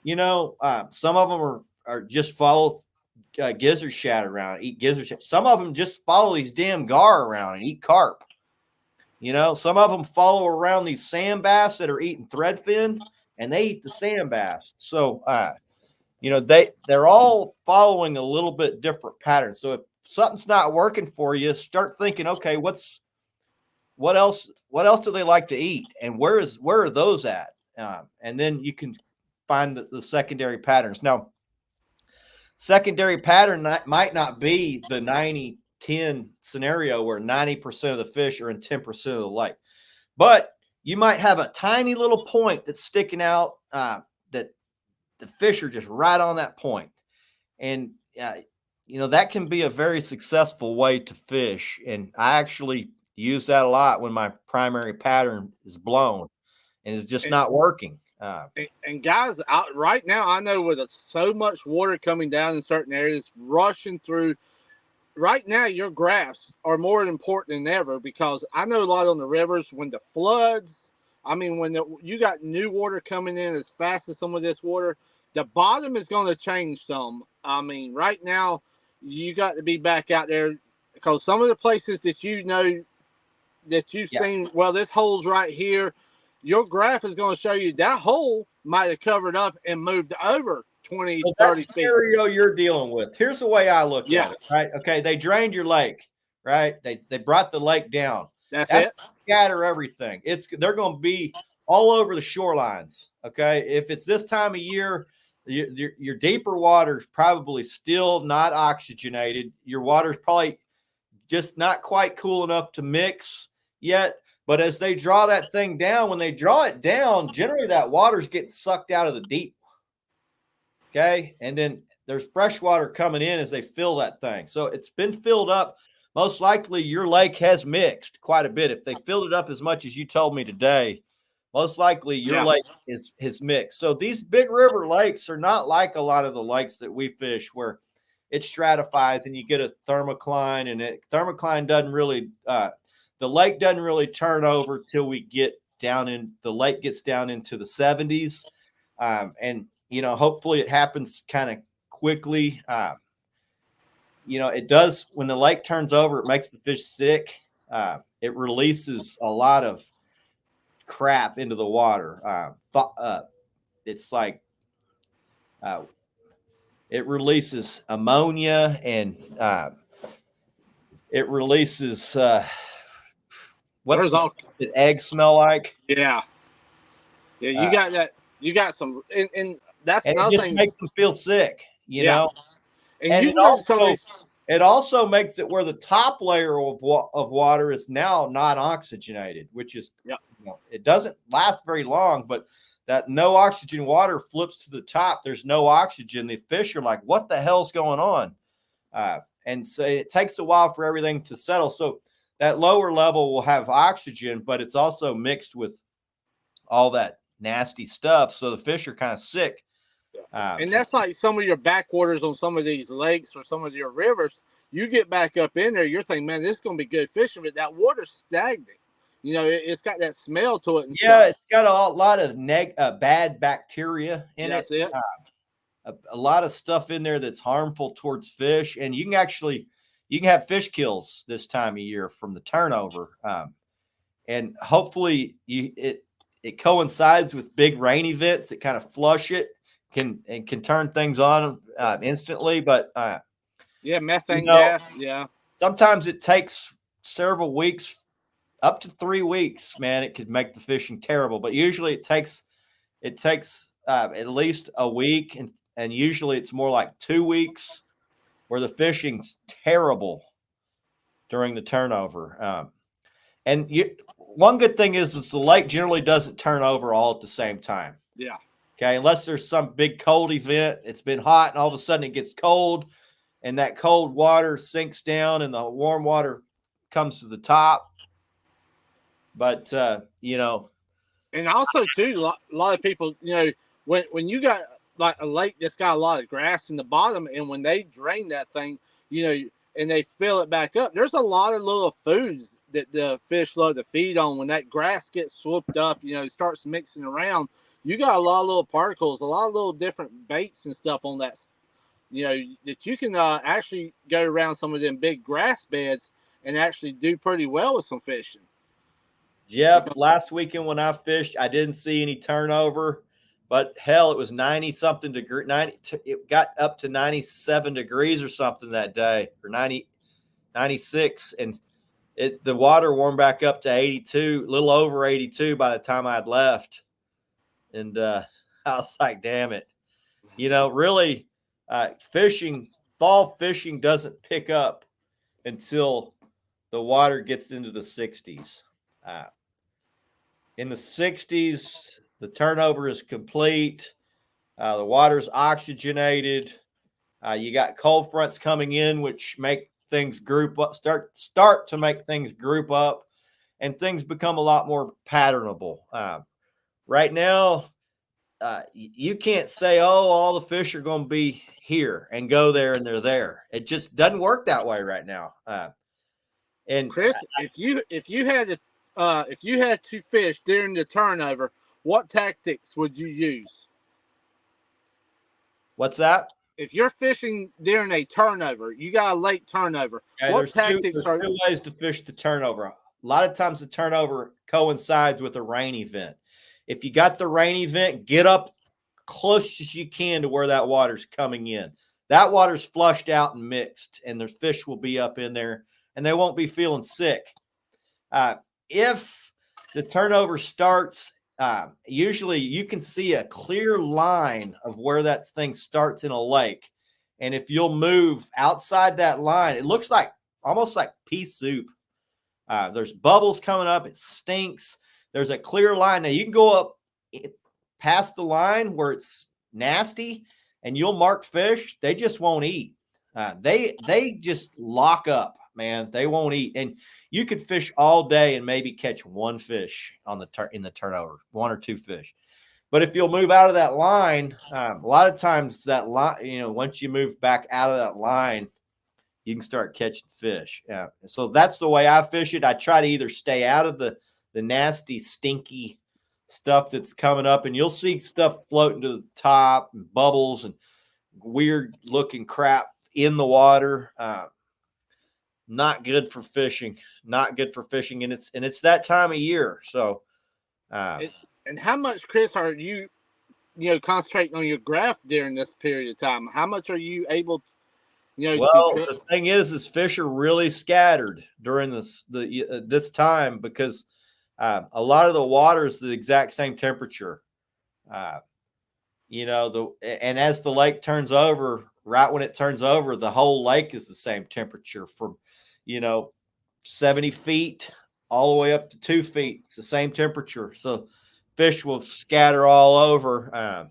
Some of them are just follow gizzard shad around, eat gizzard shad. Some of them just follow these damn gar around and eat carp. Some of them follow around these sand bass that are eating threadfin, and they eat the sand bass. So, they're all following a little bit different pattern. So if something's not working for you, start thinking, okay, what else do they like to eat, and where are those at? And then you can find the secondary patterns. Now, secondary pattern might not be the 90 10 scenario where 90% of the fish are in 10% of the lake. But you might have a tiny little point that's sticking out that the fish are just right on that point. And, that can be a very successful way to fish. And I actually use that a lot when my primary pattern is blown and it's just not working. And guys, right now, I know with so much water coming down in certain areas, rushing through, right now, your graphs are more important than ever, because I know a lot on the rivers when the floods, when you got new water coming in as fast as some of this water, the bottom is going to change some. Right now, you got to be back out there, because some of the places that that you've seen, well, this hole's right here. Your graph is going to show you that hole might have covered up and moved over 20, So 30 that scenario feet. you're dealing with. Here's the way I look at it, right? Okay, they drained your lake, right? They brought the lake down. That's That's it. Scatter everything. They're going to be all over the shorelines. Okay, if it's this time of year, your deeper water is probably still not oxygenated. Your water's probably just not quite cool enough to mix yet. But as they draw that thing down, when they draw it down, generally that water's getting sucked out of the deep. Okay. And then there's fresh water coming in as they fill that thing. So it's been filled up. Most likely your lake has mixed quite a bit. If they filled it up as much as you told me today, most likely your lake is mixed. So these big river lakes are not like a lot of the lakes that we fish where it stratifies and you get a thermocline, and thermocline doesn't really, the lake doesn't really turn over till we get down in, the lake gets down into the 70s. And hopefully it happens kind of quickly. It does, when the lake turns over, it makes the fish sick. It releases a lot of crap into the water. It's like it releases ammonia, and it releases what's the eggs smell like? Yeah, you got that. You got some, and that's and another it just thing. makes them feel sick, know. And you know, it also makes it where the top layer of water is now not oxygenated, which is, it doesn't last very long, but that no oxygen water flips to the top. There's no oxygen. The fish are like, what the hell's going on? And so it takes a while for everything to settle. So that lower level will have oxygen, but it's also mixed with all that nasty stuff. So the fish are kind of sick. And that's like some of your backwaters on some of these lakes or some of your rivers. You get back up in there, you're thinking, man, this is going to be good fishing, but that water's stagnant. It's got that smell to it. And stuff. It's got a lot of bad bacteria in it. That's it. A lot of stuff in there that's harmful towards fish. And you can have fish kills this time of year from the turnover. And hopefully it coincides with big rain events that kind of flush it. Can turn things on instantly, but methane gas. Yeah, sometimes it takes several weeks, up to 3 weeks. Man, it could make the fishing terrible. But usually it takes at least a week, and usually it's more like 2 weeks where the fishing's terrible during the turnover. One good thing is the lake generally doesn't turn over all at the same time. Yeah. Okay, unless there's some big cold event, it's been hot and all of a sudden it gets cold, and that cold water sinks down and the warm water comes to the top. But, and also too, a lot of people, when you got like a lake that's got a lot of grass in the bottom, and when they drain that thing, and they fill it back up, there's a lot of little foods that the fish love to feed on. When that grass gets swooped up, starts mixing around, you got a lot of little particles, a lot of little different baits and stuff on that, that you can actually go around some of them big grass beds and actually do pretty well with some fishing. Yep. Last weekend when I fished, I didn't see any turnover, but hell, it was 90 something degree. It got up to 97 degrees or something that day, or 96. And the water warmed back up to 82, a little over 82 by the time I'd left. And I was like, damn it. Really, fall fishing doesn't pick up until the water gets into the 60s. In the 60s, the turnover is complete. The water's oxygenated. You got cold fronts coming in, which make things group up, start to make things group up, and things become a lot more patternable. Right now, you can't say, "Oh, all the fish are going to be here," and go there and they're there. It just doesn't work that way right now. And Chris, if you had to fish during the turnover, what tactics would you use? what's that? If you're fishing during a turnover, you got a late turnover. Okay, What tactics there's are two ways to fish the turnover. A lot of times the turnover coincides with a rain event. If you got the rain event, get up close as you can to where that water's coming in. That water's flushed out and mixed, and the fish will be up in there, and they won't be feeling sick. If the turnover starts, usually you can see a clear line of where that thing starts in a lake. And if you'll move outside that line, it looks like almost like pea soup. There's bubbles coming up. It stinks. There's a clear line. Now you can go up past the line where it's nasty and you'll mark fish. They just won't eat. They just lock up, man. They won't eat. And you could fish all day and maybe catch one fish on in the turnover, one or two fish. But if you'll move out of that line, a lot of times that line, once you move back out of that line, you can start catching fish. So that's the way I fish it. I try to either stay out of the nasty, stinky stuff that's coming up, and you'll see stuff floating to the top and bubbles and weird looking crap in the water. Not good for fishing. Not good for fishing, and it's that time of year. So, and how much, Chris, are you concentrating on your graph during this period of time? How much are you able to, well, the thing is fish are really scattered during this time because a lot of the water is the exact same temperature. And as the lake turns over, right when it turns over, the whole lake is the same temperature from 70 feet all the way up to 2 feet. It's the same temperature. So fish will scatter all over.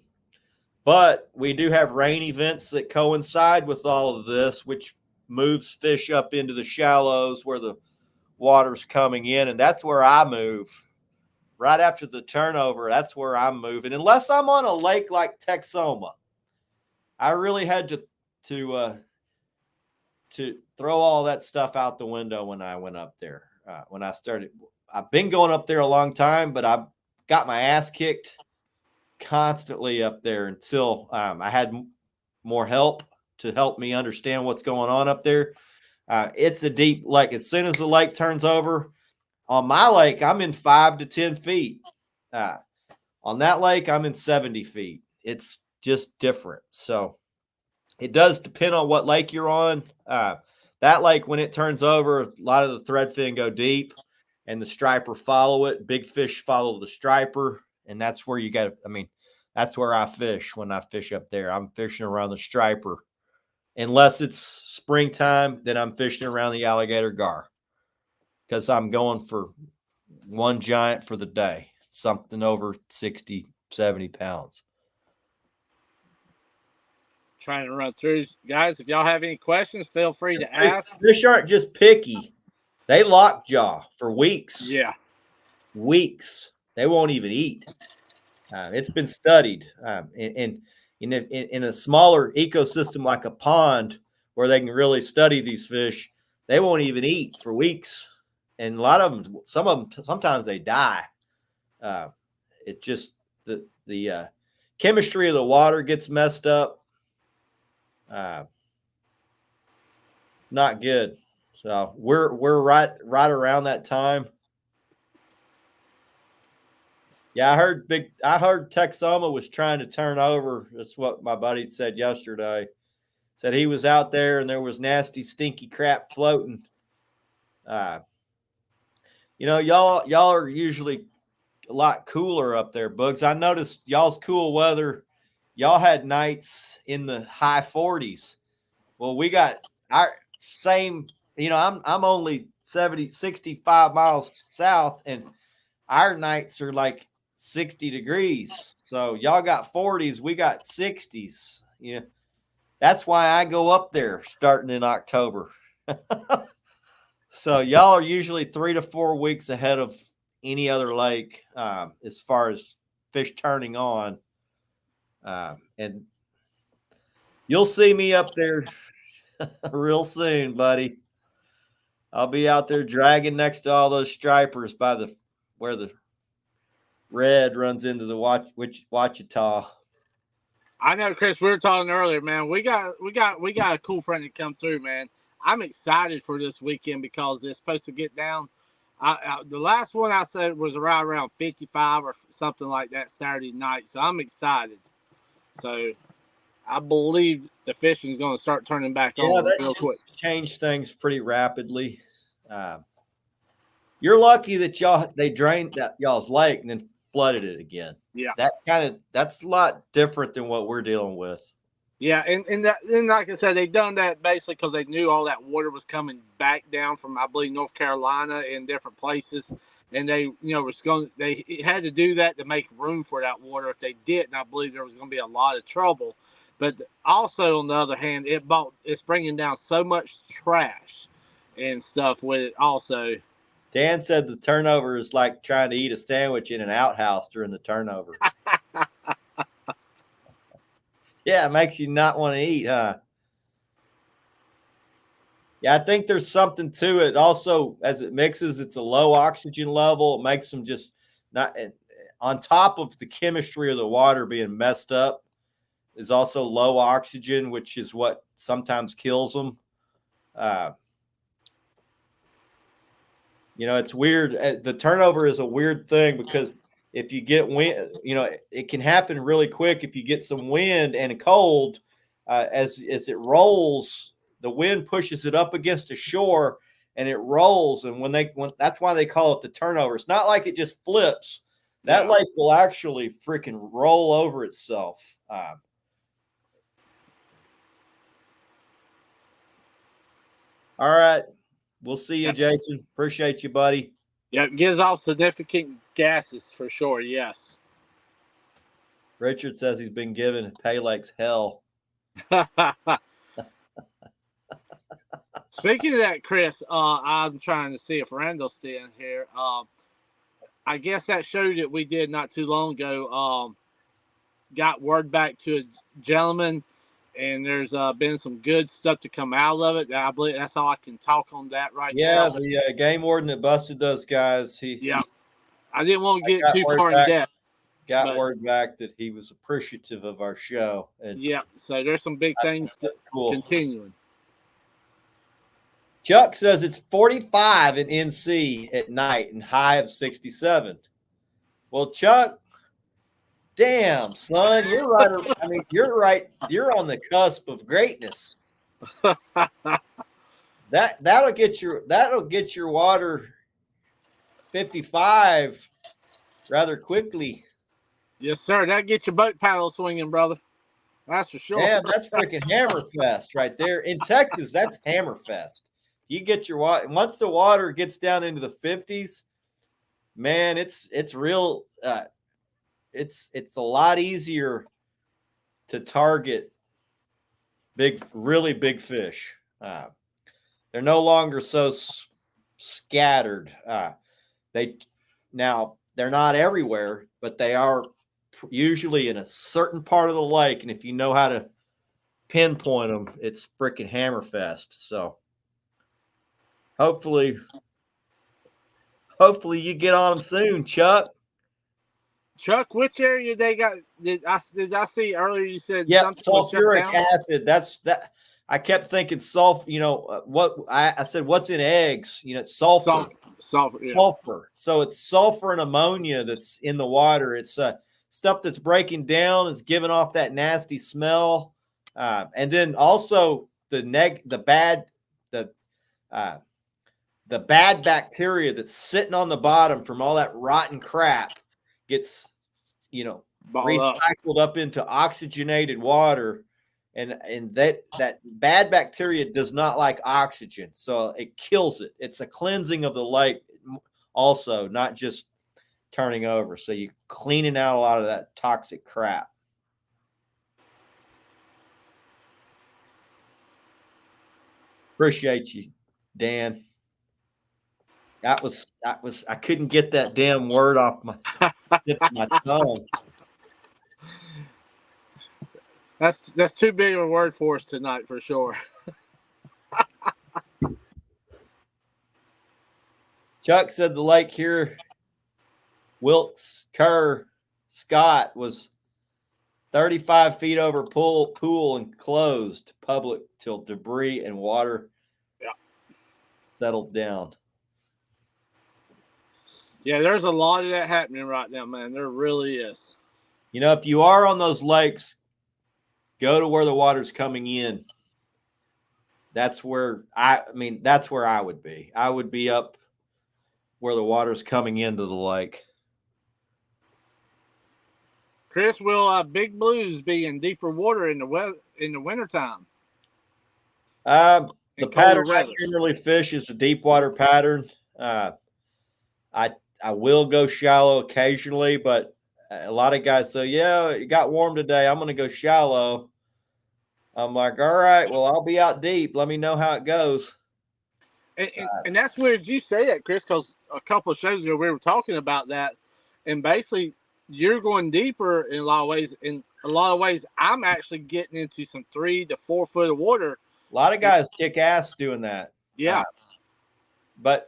But we do have rain events that coincide with all of this, which moves fish up into the shallows where the water's coming in. And that's where I move. Right after the turnover, that's where I'm moving. Unless I'm on a lake like Texoma. I really had to throw all that stuff out the window when I went up there. When I started, I've been going up there a long time, but I got my ass kicked constantly up there until I had more help to help me understand what's going on up there. It's a deep lake. As soon as the lake turns over, on my lake, I'm in 5 to 10 feet. On that lake, I'm in 70 feet. It's just different. So it does depend on what lake you're on. That lake, when it turns over, a lot of the threadfin go deep and the striper follow it. Big fish follow the striper. And that's where that's where I fish when I fish up there. I'm fishing around the striper. Unless it's springtime, then I'm fishing around the alligator gar because I'm going for one giant for the day, something over 60, 70 pounds. Trying to run through. Guys, if y'all have any questions, feel free to ask. Fish aren't just picky. They lockjaw for weeks. Yeah. Weeks. They won't even eat. It's been studied. In a smaller ecosystem like a pond where they can really study these fish, they won't even eat for weeks. And a lot of them, sometimes they die. It just, the chemistry of the water gets messed up. It's not good. So we're right around that time. Yeah, I heard Texoma was trying to turn over. That's what my buddy said yesterday. Said he was out there and there was nasty, stinky crap floating. Y'all are usually a lot cooler up there, Bugs. I noticed y'all's cool weather. Y'all had nights in the high 40s. Well, we got our same I'm only 65 miles south, and our nights are like 60 degrees. So y'all got 40s, we got 60s. Yeah. That's why I go up there starting in October. So y'all are usually 3 to 4 weeks ahead of any other lake as far as fish turning on. And you'll see me up there real soon, buddy. I'll be out there dragging next to all those stripers by where the red runs into the Wachita. I know, Chris. We were talking earlier, man. We got a cool friend to come through, man. I'm excited for this weekend because it's supposed to get down. The last one I said was around 55 or something like that Saturday night. So I'm excited. So I believe the fishing is going to start turning back on real quick. Change things pretty rapidly. You're lucky that they drained y'all's lake and then flooded it again. Yeah, that's a lot different than what we're dealing with. Yeah, and like I said, they done that basically because they knew all that water was coming back down from, I believe, North Carolina and different places, and they they had to do that to make room for that water. If they didn't, I believe there was going to be a lot of trouble. But also on the other hand, it's bringing down so much trash and stuff with it also. Dan said the turnover is like trying to eat a sandwich in an outhouse during the turnover. Yeah, it makes you not want to eat, huh? Yeah, I think there's something to it. Also, as it mixes, it's a low oxygen level. It makes them just not on top of the chemistry of the water being messed up. Is also low oxygen, which is what sometimes kills them. It's weird. The turnover is a weird thing because if you get wind, it can happen really quick. If you get some wind and cold, as it rolls, the wind pushes it up against the shore and it rolls. And when that's why they call it the turnover. It's not like it just flips. That lake will actually freaking roll over itself. All right. We'll see you, Jason. Appreciate you, buddy. Yeah, it gives off significant gases for sure, yes. Richard says he's been given Pay Lakes hell. Speaking of that, Chris, I'm trying to see if Randall's still in here. I guess that show that we did not too long ago got word back to a gentleman, and there's been some good stuff to come out of it. I believe that's all I can talk on that right now. Yeah, the game warden that busted those guys. I didn't want to get too far in depth. Got word back that he was appreciative of our show. And so there's some big things continuing. Chuck says it's 45 in NC at night and high of 67. Well, Chuck, damn, son, you're right. I mean, you're right. You're on the cusp of greatness. That'll get your water 55 rather quickly. Yes, sir. That gets your boat paddle swinging, brother. That's for sure. Yeah, that's freaking Hammerfest right there. In Texas, that's Hammerfest. You get your water once the water gets down into the 50s, man, it's real. It's a lot easier to target really big fish. They're no longer so scattered. They're not everywhere, but they are usually in a certain part of the lake. And if you know how to pinpoint them, it's freaking Hammerfest. So hopefully you get on them soon, Chuck. Chuck, which area they got? Did I see earlier? You said sulfuric acid. That I kept thinking sulfur. What I said? What's in eggs? Sulfur. Sulfur. Yeah. Sulfur. So it's sulfur and ammonia that's in the water. It's stuff that's breaking down. It's giving off that nasty smell, and then also the bad bacteria that's sitting on the bottom from all that rotten crap gets recycled up into oxygenated water, and that bad bacteria does not like oxygen, so it kills it. It's a cleansing of the lake, also, not just turning over. So you're cleaning out a lot of that toxic crap. Appreciate you, Dan. That was I couldn't get that damn word off my tongue. That's too big of a word for us tonight for sure. Chuck said the lake here, Wilkes, Kerr, Scott, was 35 feet over pool and closed public till debris and water settled down. Yeah, there's a lot of that happening right now, man. There really is. You know, if you are on those lakes, go to where the water's coming in. That's where that's where I would be. I would be up where the water's coming into the lake. Chris, will big blues be in deeper water in the wintertime? The pattern I generally fish is a deep water pattern. I will go shallow occasionally, but a lot of guys say, yeah, it got warm today, I'm going to go shallow. I'm like, all right, well, I'll be out deep. Let me know how it goes. And that's weird you say that, Chris, because a couple of shows ago we were talking about that. And basically, you're going deeper in a lot of ways. In a lot of ways, I'm actually getting into some 3 to 4 foot of water. A lot of guys kick ass doing that. Yeah. But,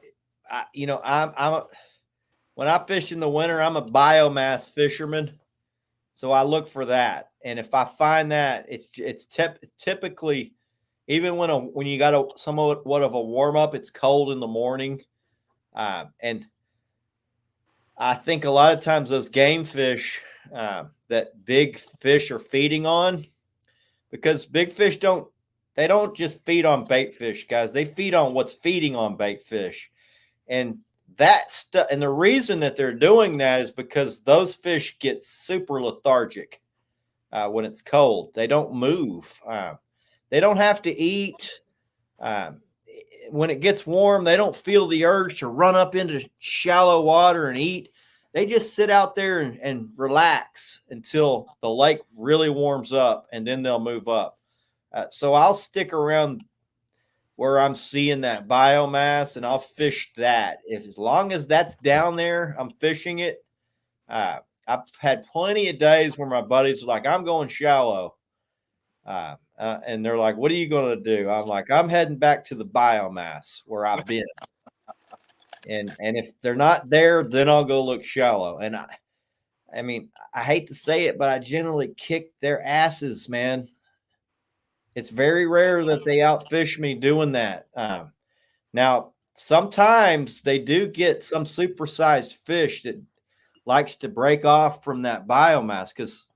when I fish in the winter, I'm a biomass fisherman. So I look for that. And if I find that, it's typically, even when you got somewhat of a warm up, it's cold in the morning. And I think a lot of times those game fish that big fish are feeding on, because big fish don't just feed on bait fish, guys. They feed on what's feeding on bait fish. And and the reason that they're doing that is because those fish get super lethargic when it's cold. They don't move. They don't have to eat. When it gets warm, they don't feel the urge to run up into shallow water and eat. They just sit out there and relax until the lake really warms up, and then they'll move up. So I'll stick around where I'm seeing that biomass, and I'll fish that. As long as that's down there, I'm fishing it. I've had plenty of days where my buddies are like, I'm going shallow. And they're like, what are you going to do? I'm like, I'm heading back to the biomass where I've been. And if they're not there, then I'll go look shallow. And I mean, I hate to say it, but I generally kick their asses, man. It's very rare that they outfish me doing that. Now, sometimes they do get some supersized fish that likes to break off from that biomass, because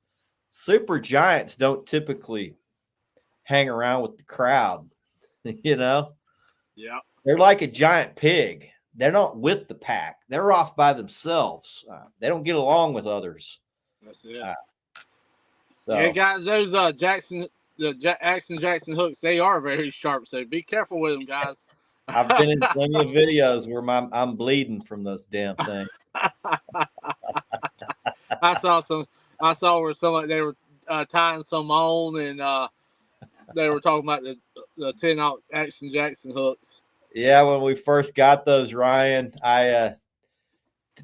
super giants don't typically hang around with the crowd, Yeah. They're like a giant pig. They're not with the pack. They're off by themselves. They don't get along with others. That's it. Yeah, guys, those Jackson hooks, they are very sharp, so be careful with them, guys. I've been in plenty of videos where I'm bleeding from those damn things. I saw where they were tying some on, and they were talking about the 10-aught Action Jackson hooks. Yeah, when we first got those, Ryan, I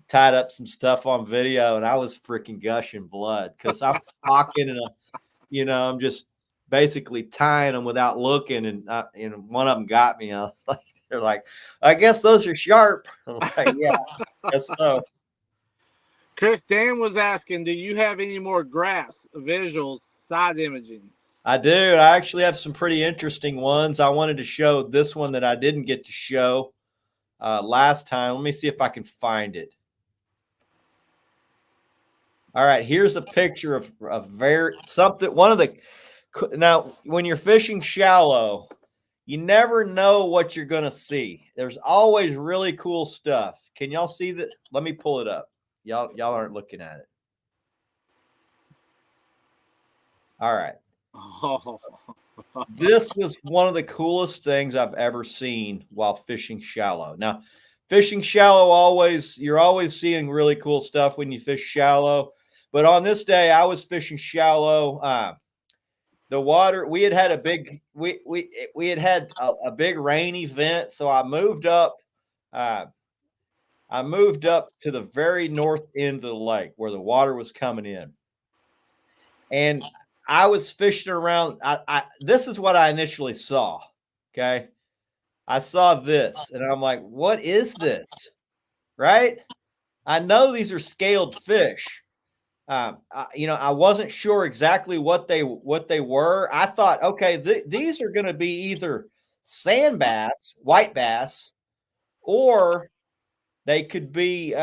tied up some stuff on video, and I was freaking gushing blood because I'm talking and I'm just basically tying them without looking, and one of them got me. I was like, they're like, I guess those are sharp. I'm like, yeah, I guess so. Chris, Dan was asking, do you have any more graphs, visuals, side imagings? I do. I actually have some pretty interesting ones. I wanted to show this one that I didn't get to show last time. Let me see if I can find it. All right, here's a picture of now, when you're fishing shallow, you never know what you're going to see. There's always really cool stuff. Can y'all see that? Let me pull it up. Y'all aren't looking at it. All right. Oh, This was one of the coolest things I've ever seen while fishing shallow. Now, fishing shallow, you're always seeing really cool stuff when you fish shallow. But on this day, I was fishing shallow. The water, we had had a big we had had a big rain event, so uh, I moved up to the very north end of the lake where the water was coming in. And I was fishing around. This is what I initially saw. Okay. I saw this and I'm like, what is this? Right. I know these are scaled fish. I wasn't sure exactly what they were. I thought, okay, these are going to be either sand bass, white bass, or they could be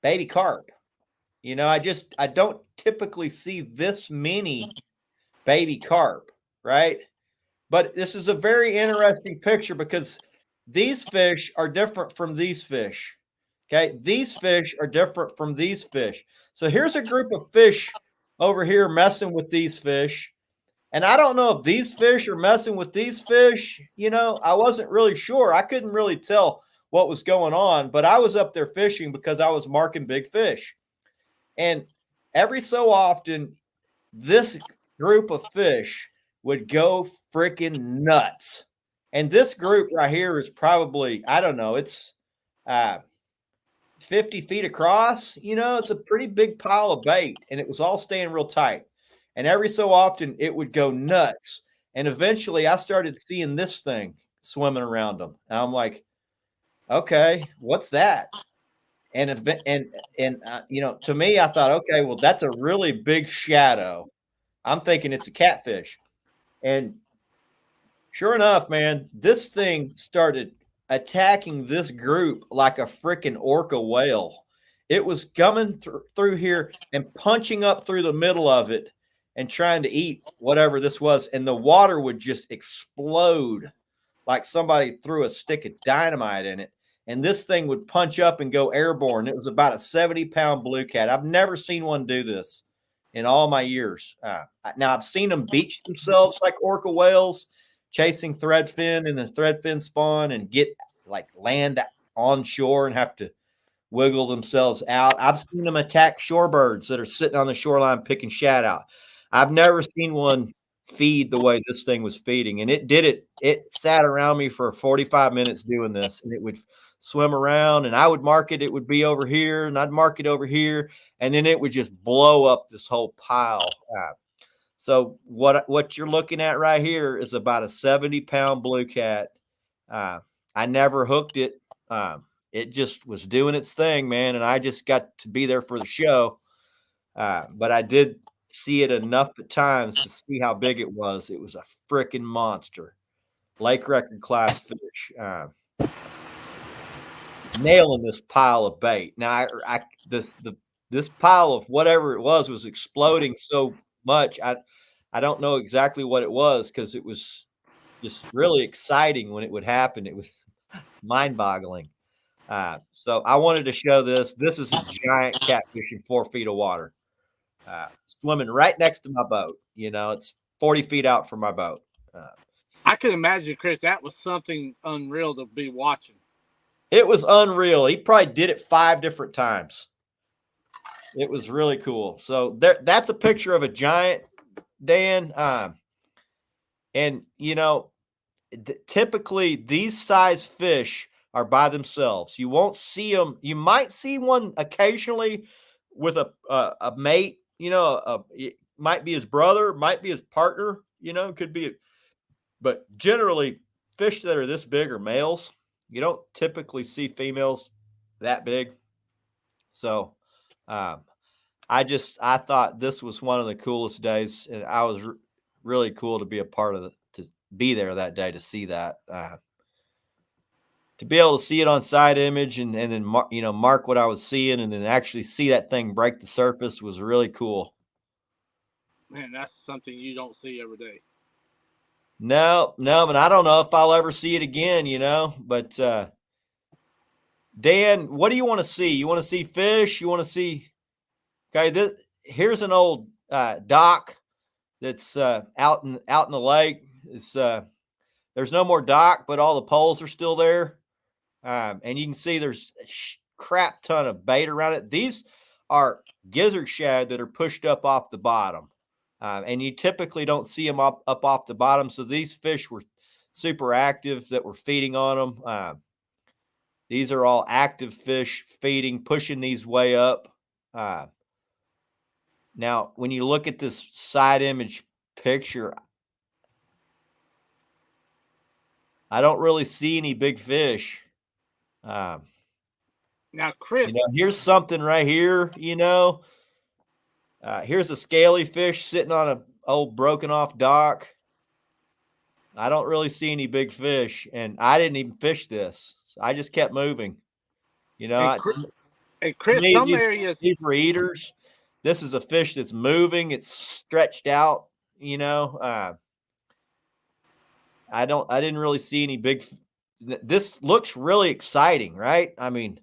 baby carp. I don't typically see this many baby carp, right? But this is a very interesting picture because these fish are different from these fish. Okay. These fish are different from these fish. So here's a group of fish over here messing with these fish. And I don't know if these fish are messing with these fish. I wasn't really sure. I couldn't really tell what was going on, but I was up there fishing because I was marking big fish. And every so often, this group of fish would go freaking nuts. And this group right here is probably, I don't know, it's 50 feet across. It's a pretty big pile of bait, and it was all staying real tight. And every so often, it would go nuts. And eventually, I started seeing this thing swimming around them. And I'm like, okay, what's that? And to me, I thought, okay, well, that's a really big shadow. I'm thinking it's a catfish. And sure enough, man, this thing started attacking this group like a freaking orca whale. It was coming through here and punching up through the middle of it and trying to eat whatever this was. And the water would just explode like somebody threw a stick of dynamite in it. And this thing would punch up and go airborne. It was about a 70-pound blue cat. I've never seen one do this in all my years. Now, I've seen them beach themselves like orca whales, chasing threadfin in the threadfin spawn and land on shore and have to wiggle themselves out. I've seen them attack shorebirds that are sitting on the shoreline picking shad out. I've never seen one feed the way this thing was feeding, and it did it. It sat around me for 45 minutes doing this, and it would swim around, and I would mark it. It would be over here, and I'd mark it over here, and then it would just blow up this whole pile. So what you're looking at right here is about a 70-pound blue cat. I never hooked it. It just was doing its thing, man, and I just got to be there for the show. But I did see it enough at times to see how big it was. It was a freaking monster. Lake record class fish. Nailing this pile of bait. Now, this pile of whatever it was exploding so much. I don't know exactly what it was because it was just really exciting when it would happen. It was mind-boggling. So I wanted to show this. This is a giant catfish in 4 feet of water, swimming right next to my boat. It's 40 feet out from my boat. I can imagine, Chris, that was something unreal to be watching. It was unreal. He probably did it 5 different times. It was really cool. So that's a picture of a giant, Dan. And, typically these size fish are by themselves. You won't see them. You might see one occasionally with a mate. It might be his brother, might be his partner. Could be. But generally, fish that are this big are males. You don't typically see females that big. So I thought this was one of the coolest days, and I was really cool to be a part of to be there that day to see that. To be able to see it on side image and then mark what I was seeing and then actually see that thing break the surface was really cool. Man, that's something you don't see every day. No, but I don't know if I'll ever see it again, but Dan, what do you want to see? You want to see fish? You want to see, okay, here's an old dock that's out in the lake. It's there's no more dock, but all the poles are still there, and you can see there's a crap ton of bait around it. These are gizzard shad that are pushed up off the bottom, and you typically don't see them up off the bottom. So these fish were super active that were feeding on them. These are all active fish feeding, pushing these way up. Now, when you look at this side image picture, I don't really see any big fish. Now, Chris, here's something right here. Here's a scaly fish sitting on a old broken off dock. I don't really see any big fish, and I didn't even fish this. So I just kept moving. And Chris, me, some areas these were eaters. This is a fish that's moving. It's stretched out. I didn't really see any big. This looks really exciting, right? I mean,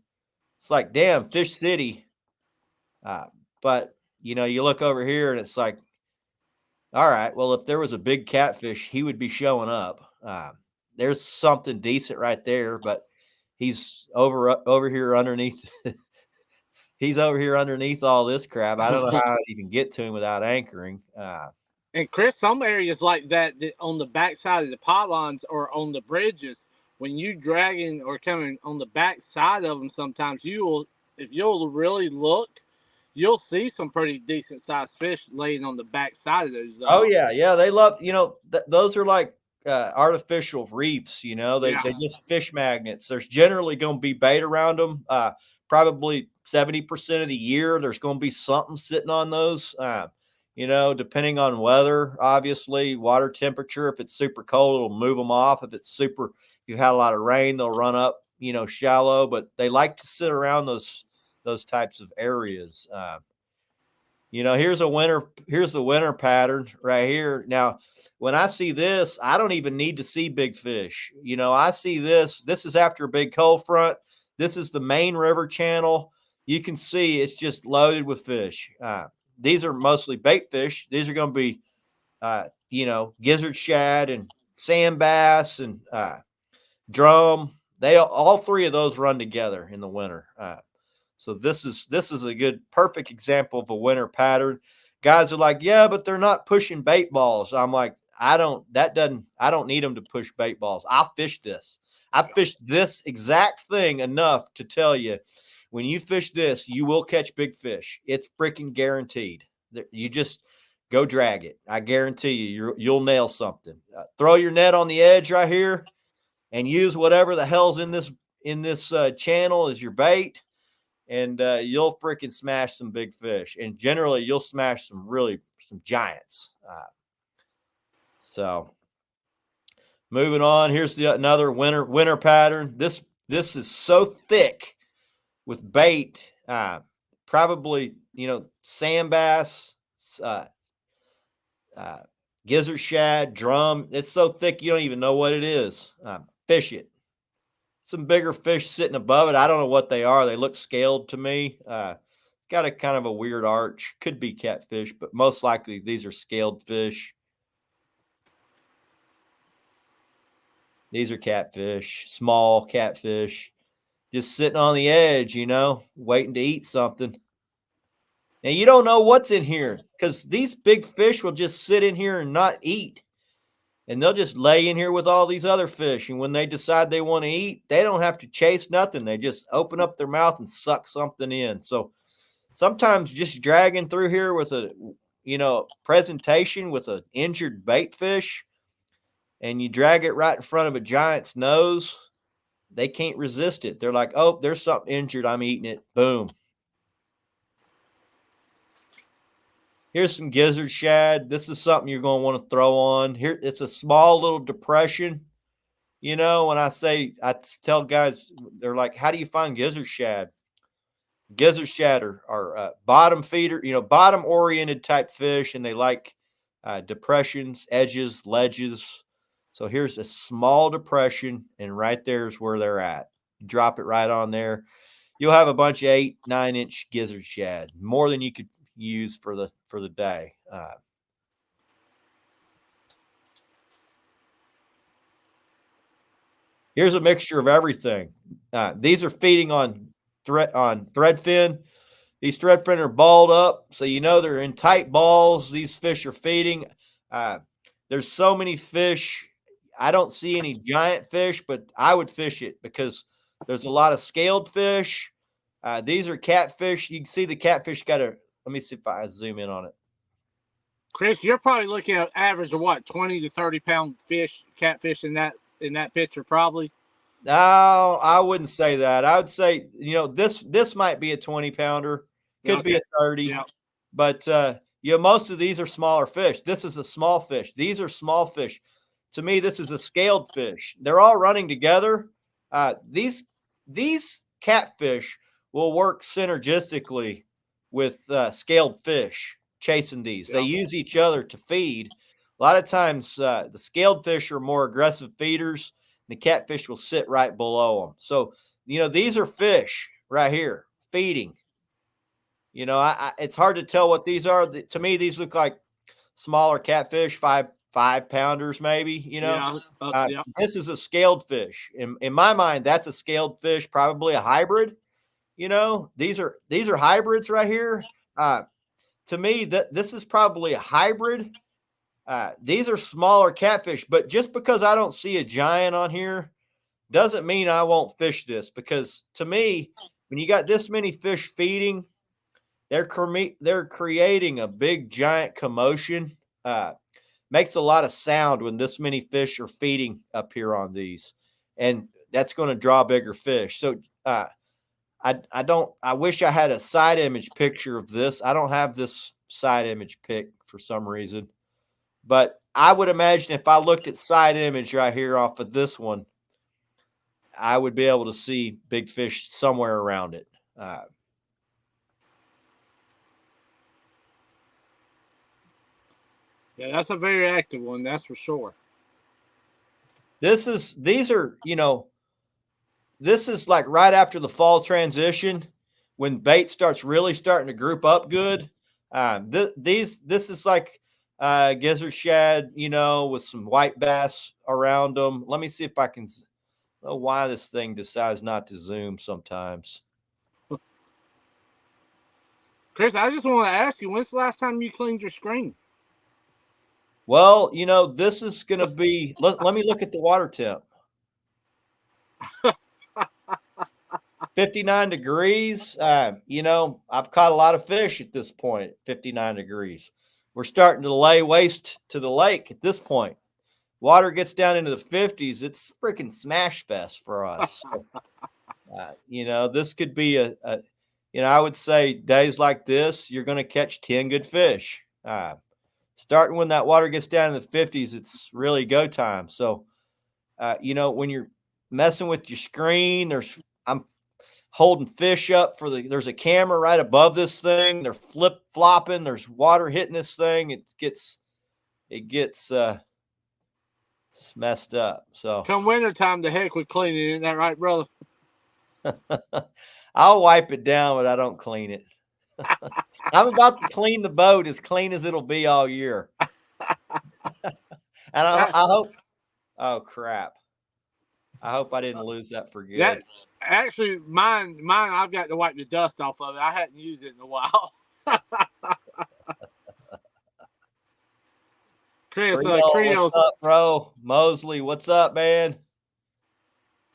it's like, damn, Fish City. But you look over here and it's like, all right, well, if there was a big catfish, he would be showing up. There's something decent right there, but he's over here underneath. He's over here underneath all this crap. I don't know how I'd even get to him without anchoring. And Chris, some areas like that on the backside of the pylons or on the bridges, when you dragging or coming on the back side of them, sometimes if you'll really look, you'll see some pretty decent sized fish laying on the back side of those. Oh yeah, they love. Those are like artificial reefs. They just fish magnets. There's generally going to be bait around them. Probably 70% of the year, there's going to be something sitting on those. Depending on weather, obviously, water temperature. If it's super cold, it'll move them off. If you've had a lot of rain, they'll run up, shallow. But they like to sit around those types of areas. Here's the winter pattern right here. Now, when I see this, I don't even need to see big fish. I see this. This is after a big cold front. This is the main river channel. You can see it's just loaded with fish. These are mostly bait fish. These are going to be, gizzard shad and sand bass and drum. All three of those run together in the winter. So this is a perfect example of a winter pattern. Guys are like, yeah, but they're not pushing bait balls. I'm like, I don't need them to push bait balls. I'll fish this. I fished this exact thing enough to tell you, when you fish this, you will catch big fish. It's freaking guaranteed. You just go drag it. I guarantee you'll nail something. Throw your net on the edge right here and use whatever the hell's in this channel as your bait, and you'll freaking smash some big fish. And generally, you'll smash some giants. So moving on, here's another winter pattern. This is so thick with bait, probably sand bass, gizzard shad, drum. It's so thick you don't even know what it is. Fish it. Some bigger fish sitting above it. I don't know what they are. They look scaled to me. Got a kind of a weird arch. Could be catfish, but most likely these are scaled fish. These are catfish, small catfish, just sitting on the edge, waiting to eat something. Now, you don't know what's in here because these big fish will just sit in here and not eat. And they'll just lay in here with all these other fish. And when they decide they want to eat, they don't have to chase nothing. They just open up their mouth and suck something in. So sometimes just dragging through here with a, presentation with an injured bait fish, and you drag it right in front of a giant's nose, they can't resist it. They're like, oh, there's something injured. I'm eating it. Boom. Here's some gizzard shad. This is something you're going to want to throw on. Here, it's a small little depression. When I tell guys, they're like, how do you find gizzard shad? Gizzard shad are bottom feeder, bottom oriented type fish, and they like depressions, edges, ledges. So here's a small depression, and right there is where they're at. You drop it right on there. You'll have a bunch of 8-9 inch gizzard shad, more than you could use for the day. Here's a mixture of everything. These are feeding on threadfin. These threadfin are balled up, so you know they're in tight balls. These fish are feeding. There's so many fish. I don't see any giant fish, but I would fish it because there's a lot of scaled fish. These are catfish. You can see the catfish got a. Let me see if I zoom in on it. Chris, you're probably looking at average of what, 20 to 30-pound catfish in that picture, probably. No, I wouldn't say that. I would say, this might be a 20-pounder, could be a 30, Yeah. but most of these are smaller fish. This is a small fish. These are small fish. To me, this is a scaled fish. They're all running together. These catfish will work synergistically with scaled fish chasing these. They use each other to feed. A lot of times, the scaled fish are more aggressive feeders. The catfish will sit right below them. So, these are fish right here feeding. It's hard to tell what these are. To me, these look like smaller catfish, five pounders, maybe. This is a scaled fish. In my mind, that's a scaled fish, probably a hybrid. These are hybrids right here. To me, this is probably a hybrid. These are smaller catfish, but just because I don't see a giant on here doesn't mean I won't fish this, because to me, when you got this many fish feeding, they're creating a big giant commotion. Makes a lot of sound when this many fish are feeding up here on these, and that's going to draw bigger fish. So I wish I had a side image picture of this. I don't have this side image pic for some reason. But I would imagine if I looked at side image right here off of this one, I would be able to see big fish somewhere around it. Yeah, that's a very active one, that's for sure. This is like right after the fall transition, when bait starting to group up good. This is like gizzard shad, with some white bass around them. Let me see if I can. I don't know why this thing decides not to zoom sometimes. Chris, I just want to ask you, when's the last time you cleaned your screen? Well, this is going to be. Let me look at the water temp. 59 degrees. I've caught a lot of fish at this point. 59 degrees. We're starting to lay waste to the lake at this point. Water gets down into the 50s. It's freaking smash fest for us. So, this could be I would say days like this, you're going to catch 10 good fish. Starting when that water gets down in the 50s, it's really go time. So, when you're messing with your screen, I'm holding fish up there's a camera right above this thing. They're flip flopping. There's water hitting this thing. It gets messed up. So come wintertime, the heck with cleaning, isn't that right, brother? I'll wipe it down, but I don't clean it. I'm about to clean the boat as clean as it'll be all year. And I hope. Oh crap! I hope I didn't lose that for good. Actually, mine, I've got to wipe the dust off of it. I hadn't used it in a while. Chris, Creole, what's up, bro? Mosley, what's up, man?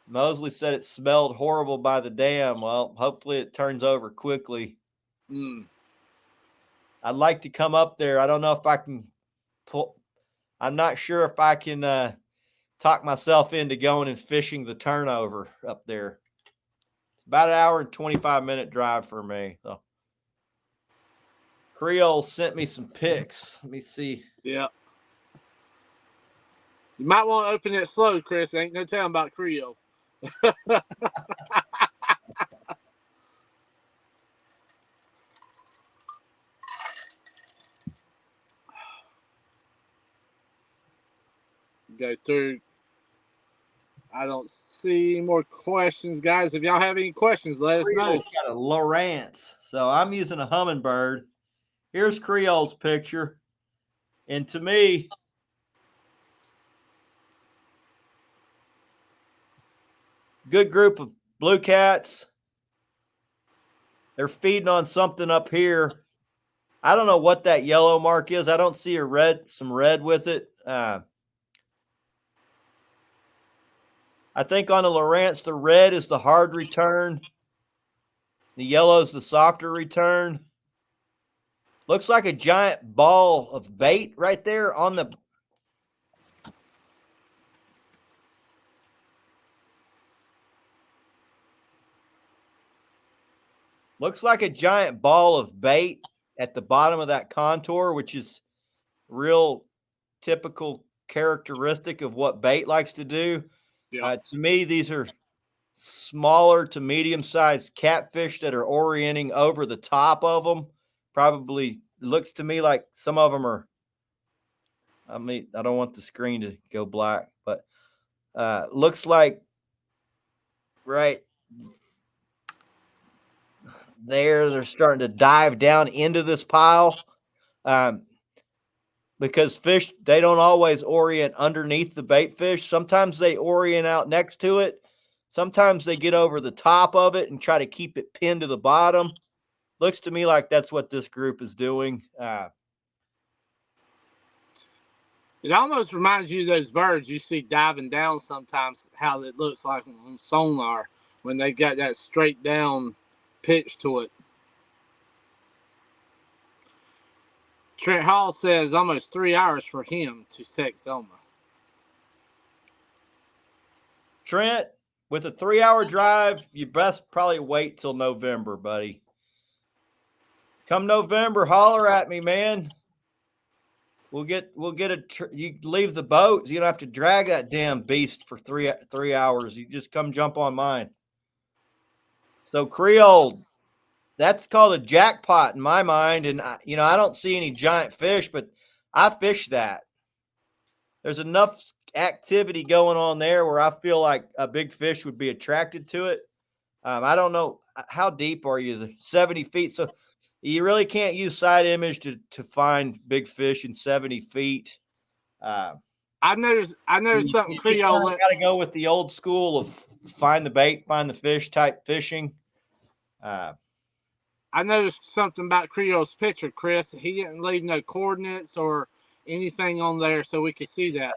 Mosley said it smelled horrible by the dam. Well, hopefully it turns over quickly. I'd like to come up there. I don't know if I can pull. I'm not sure if I can talk myself into going and fishing the turnover up there. It's about an hour and 25-minute drive for me. So Creole sent me some pics. Let me see. Yeah. You might want to open it slow, Chris. Ain't no telling about Creole. Go through. I don't see any more questions, guys. If y'all have any questions, let us know. Got a Lowrance. So I'm using a hummingbird. Here's Creole's picture. And to me, good group of blue cats. They're feeding on something up here. I don't know what that yellow mark is. I don't see some red with it. I think on the Lowrance, the red is the hard return. The yellow is the softer return. Looks like a giant ball of bait right there on the. Looks like a giant ball of bait at the bottom of that contour, which is real typical characteristic of what bait likes to do. To me, these are smaller to medium-sized catfish that are orienting over the top of them. Probably looks to me like some of them are. I mean, I don't want the screen to go black, but looks like right there they're starting to dive down into this pile. Because fish, they don't always orient underneath the bait fish. Sometimes they orient out next to it. Sometimes they get over the top of it and try to keep it pinned to the bottom. Looks to me like that's what this group is doing. It almost reminds you of those birds you see diving down sometimes, how it looks like on Sonar when they got that straight down pitch to it. Trent Hall says almost 3 hours for him to Texoma. Trent, with a 3-hour drive, you best probably wait till November, buddy. Come November, holler at me, man. We'll get you leave the boats. You don't have to drag that damn beast for three hours. You just come jump on mine. So Creole, that's called a jackpot in my mind. And I don't see any giant fish, but I fish that. There's enough activity going on there where I feel like a big fish would be attracted to it. I don't know, how deep are you? 70 feet. So you really can't use side image to find big fish in 70 feet. I noticed something Creole. Got to go with the old school of find the bait, find the fish type fishing. I noticed something about Creole's picture, Chris. He didn't leave no coordinates or anything on there so we could see that.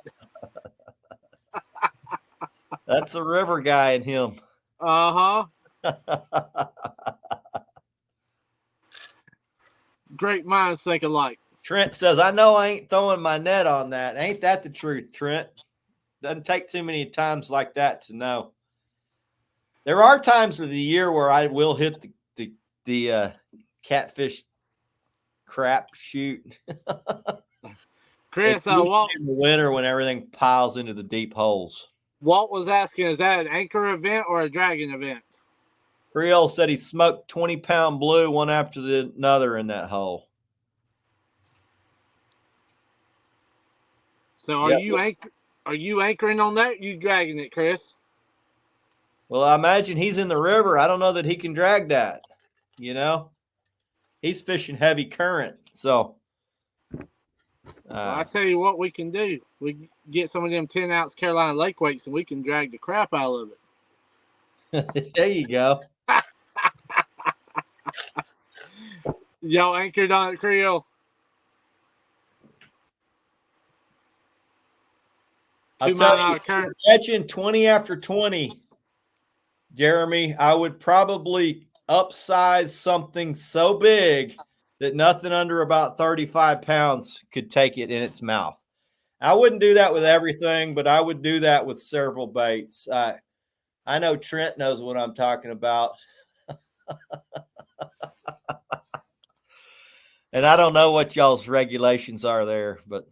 That's the river guy in him. Uh-huh. Great minds think alike. Trent says, I know I ain't throwing my net on that. Ain't that the truth, Trent? Doesn't take too many times like that to know. There are times of the year where I will hit the catfish crap shoot. Chris, Walt, in the winter when everything piles into the deep holes. Walt was asking, is that an anchor event or a dragon event? Creole said he smoked 20-pound blue one after another in that hole. So are you anchoring on that? You dragging it, Chris? Well, I imagine he's in the river. I don't know that he can drag that. He's fishing heavy current. So well, I tell you what we can do. We get some of them 10-ounce Carolina lake weights and we can drag the crap out of it. There you go. Y'all anchored on it, Creole? I'll tell you, catching 20 after 20, Jeremy, I would probably upsize something so big that nothing under about 35 pounds could take it in its mouth. I wouldn't do that with everything, but I would do that with several baits. I know Trent knows what I'm talking about. And I don't know what y'all's regulations are there, but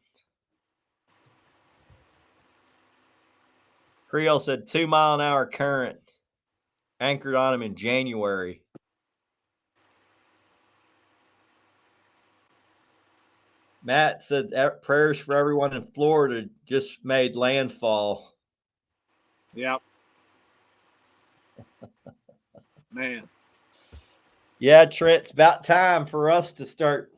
Creole said 2-mile-an-hour current. Anchored on him in January. Matt said prayers for everyone in Florida just made landfall. Yep. Man. Yeah, Trent, it's about time for us to start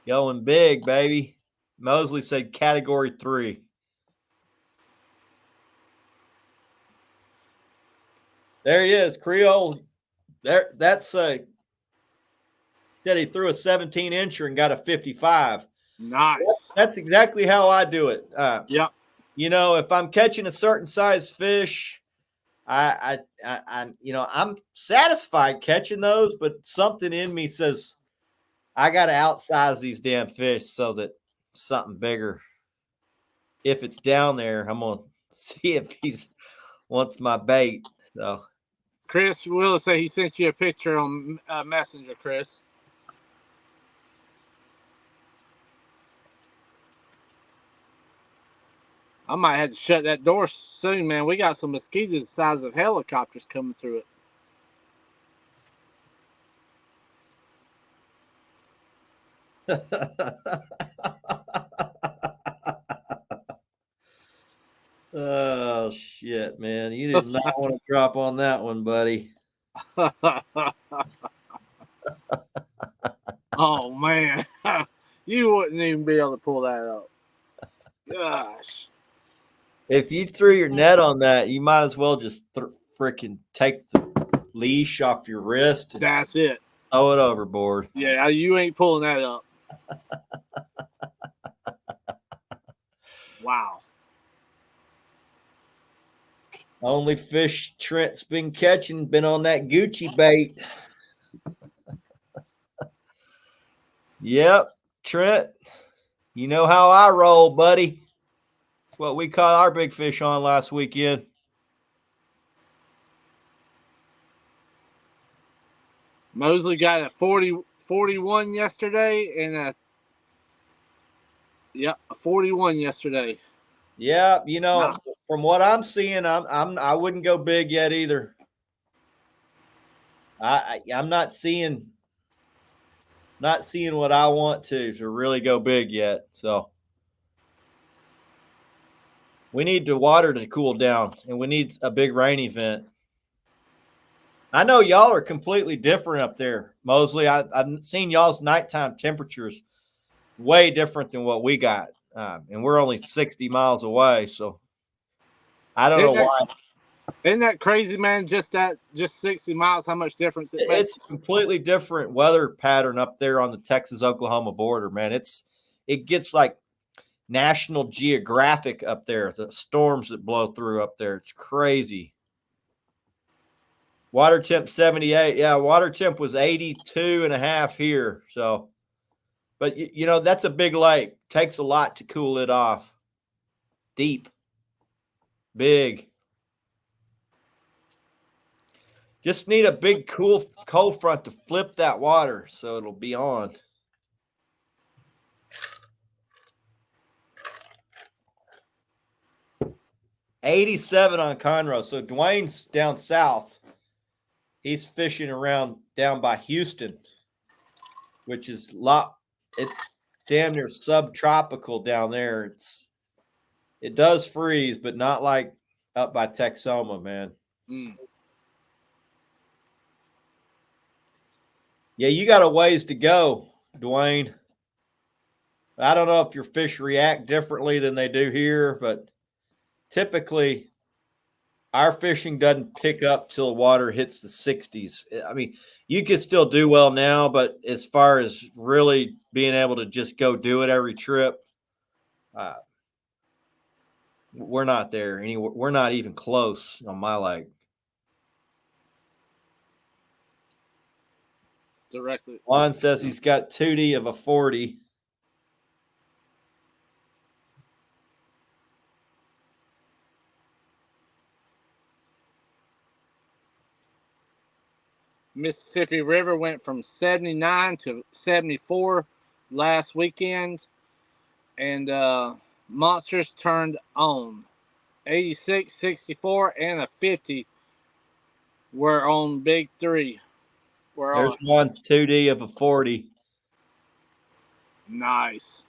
going big, baby. Mosley said category 3. There he is, Creole. There, that's said he threw a 17-incher and got a 55. Nice. That's exactly how I do it. Yep. You know, if I'm catching a certain size fish, I'm satisfied catching those, but something in me says I got to outsize these damn fish so that something bigger, if it's down there, I'm gonna see if he's wants my bait. So Chris Willis said he sent you a picture on Messenger, Chris. I might have to shut that door soon, man. We got some mosquitoes the size of helicopters coming through it. oh shit, man. You did not want to drop on that one, buddy. Oh man. You wouldn't even be able to pull that up. Gosh. If you threw your net on that, you might as well just freaking take the leash off your wrist and That's it. throw it overboard. Yeah, you ain't pulling that up. Wow. Only fish Trent's been catching been on that Gucci bait. Yep, Trent. You know how I roll, buddy. It's what we caught our big fish on last weekend. Mosley got a 41 yesterday and a 41 yesterday. Yeah, you know, from what I'm seeing, I wouldn't go big yet either. I'm not seeing what I want to really go big yet. So we need the water to cool down, and we need a big rain event. I know y'all are completely different up there, Mosley. I've seen y'all's nighttime temperatures way different than what we got, and we're only 60 miles away. So I don't know why. Isn't that crazy, man? Just 60 miles, how much difference it makes? It's a completely different weather pattern up there on the Texas-Oklahoma border, man. It gets like National Geographic up there, the storms that blow through up there. It's crazy. Water temp 78. Yeah, water temp was 82.5 here. So, but you know, that's a big lake. Takes a lot to cool it off. Deep. Big. Just need a big cool cold front to flip that water so it'll be on. $87 on Conroe. So Dwayne's down south. He's fishing around down by Houston, which is it's damn near subtropical down there. It does freeze, but not like up by Texoma, man. Yeah, you got a ways to go, Dwayne. I don't know if your fish react differently than they do here, but typically our fishing doesn't pick up till the water hits the 60s. I mean, you can still do well now, but as far as really being able to just go do it every trip, we're not there anywhere. We're not even close on my lake. Directly. Juan says he's got 2D of a 40. Mississippi River went from 79 to 74 last weekend, and Monsters turned on. 86, 64, and a 50 were on Big 3. There's Juan's 2D of a 40. Nice.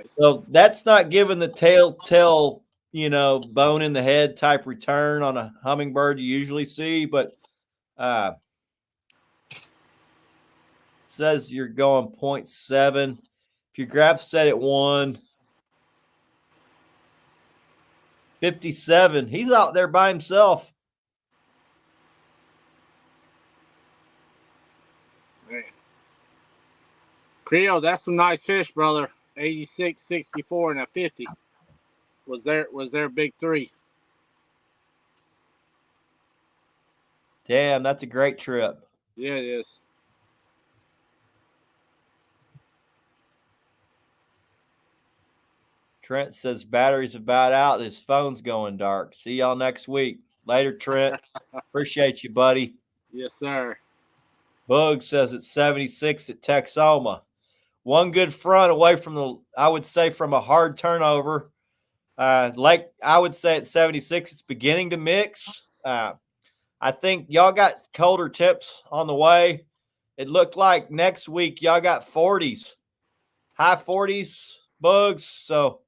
So that's not giving the telltale, bone in the head type return on a hummingbird you usually see, but says you're going 0.7. If your graph set at 1, 57, he's out there by himself. Creole, that's some nice fish, brother. 86, 64, and a 50 was their big three. Damn, that's a great trip. Yeah, it is. Trent says battery's about out. His phone's going dark. See y'all next week. Later, Trent. Appreciate you, buddy. Yes, sir. Bug says it's 76 at Texoma. One good front away from I would say, from a hard turnover. Like I would say at 76, it's beginning to mix. I think y'all got colder temps on the way. It looked like next week y'all got 40s, high 40s bugs. So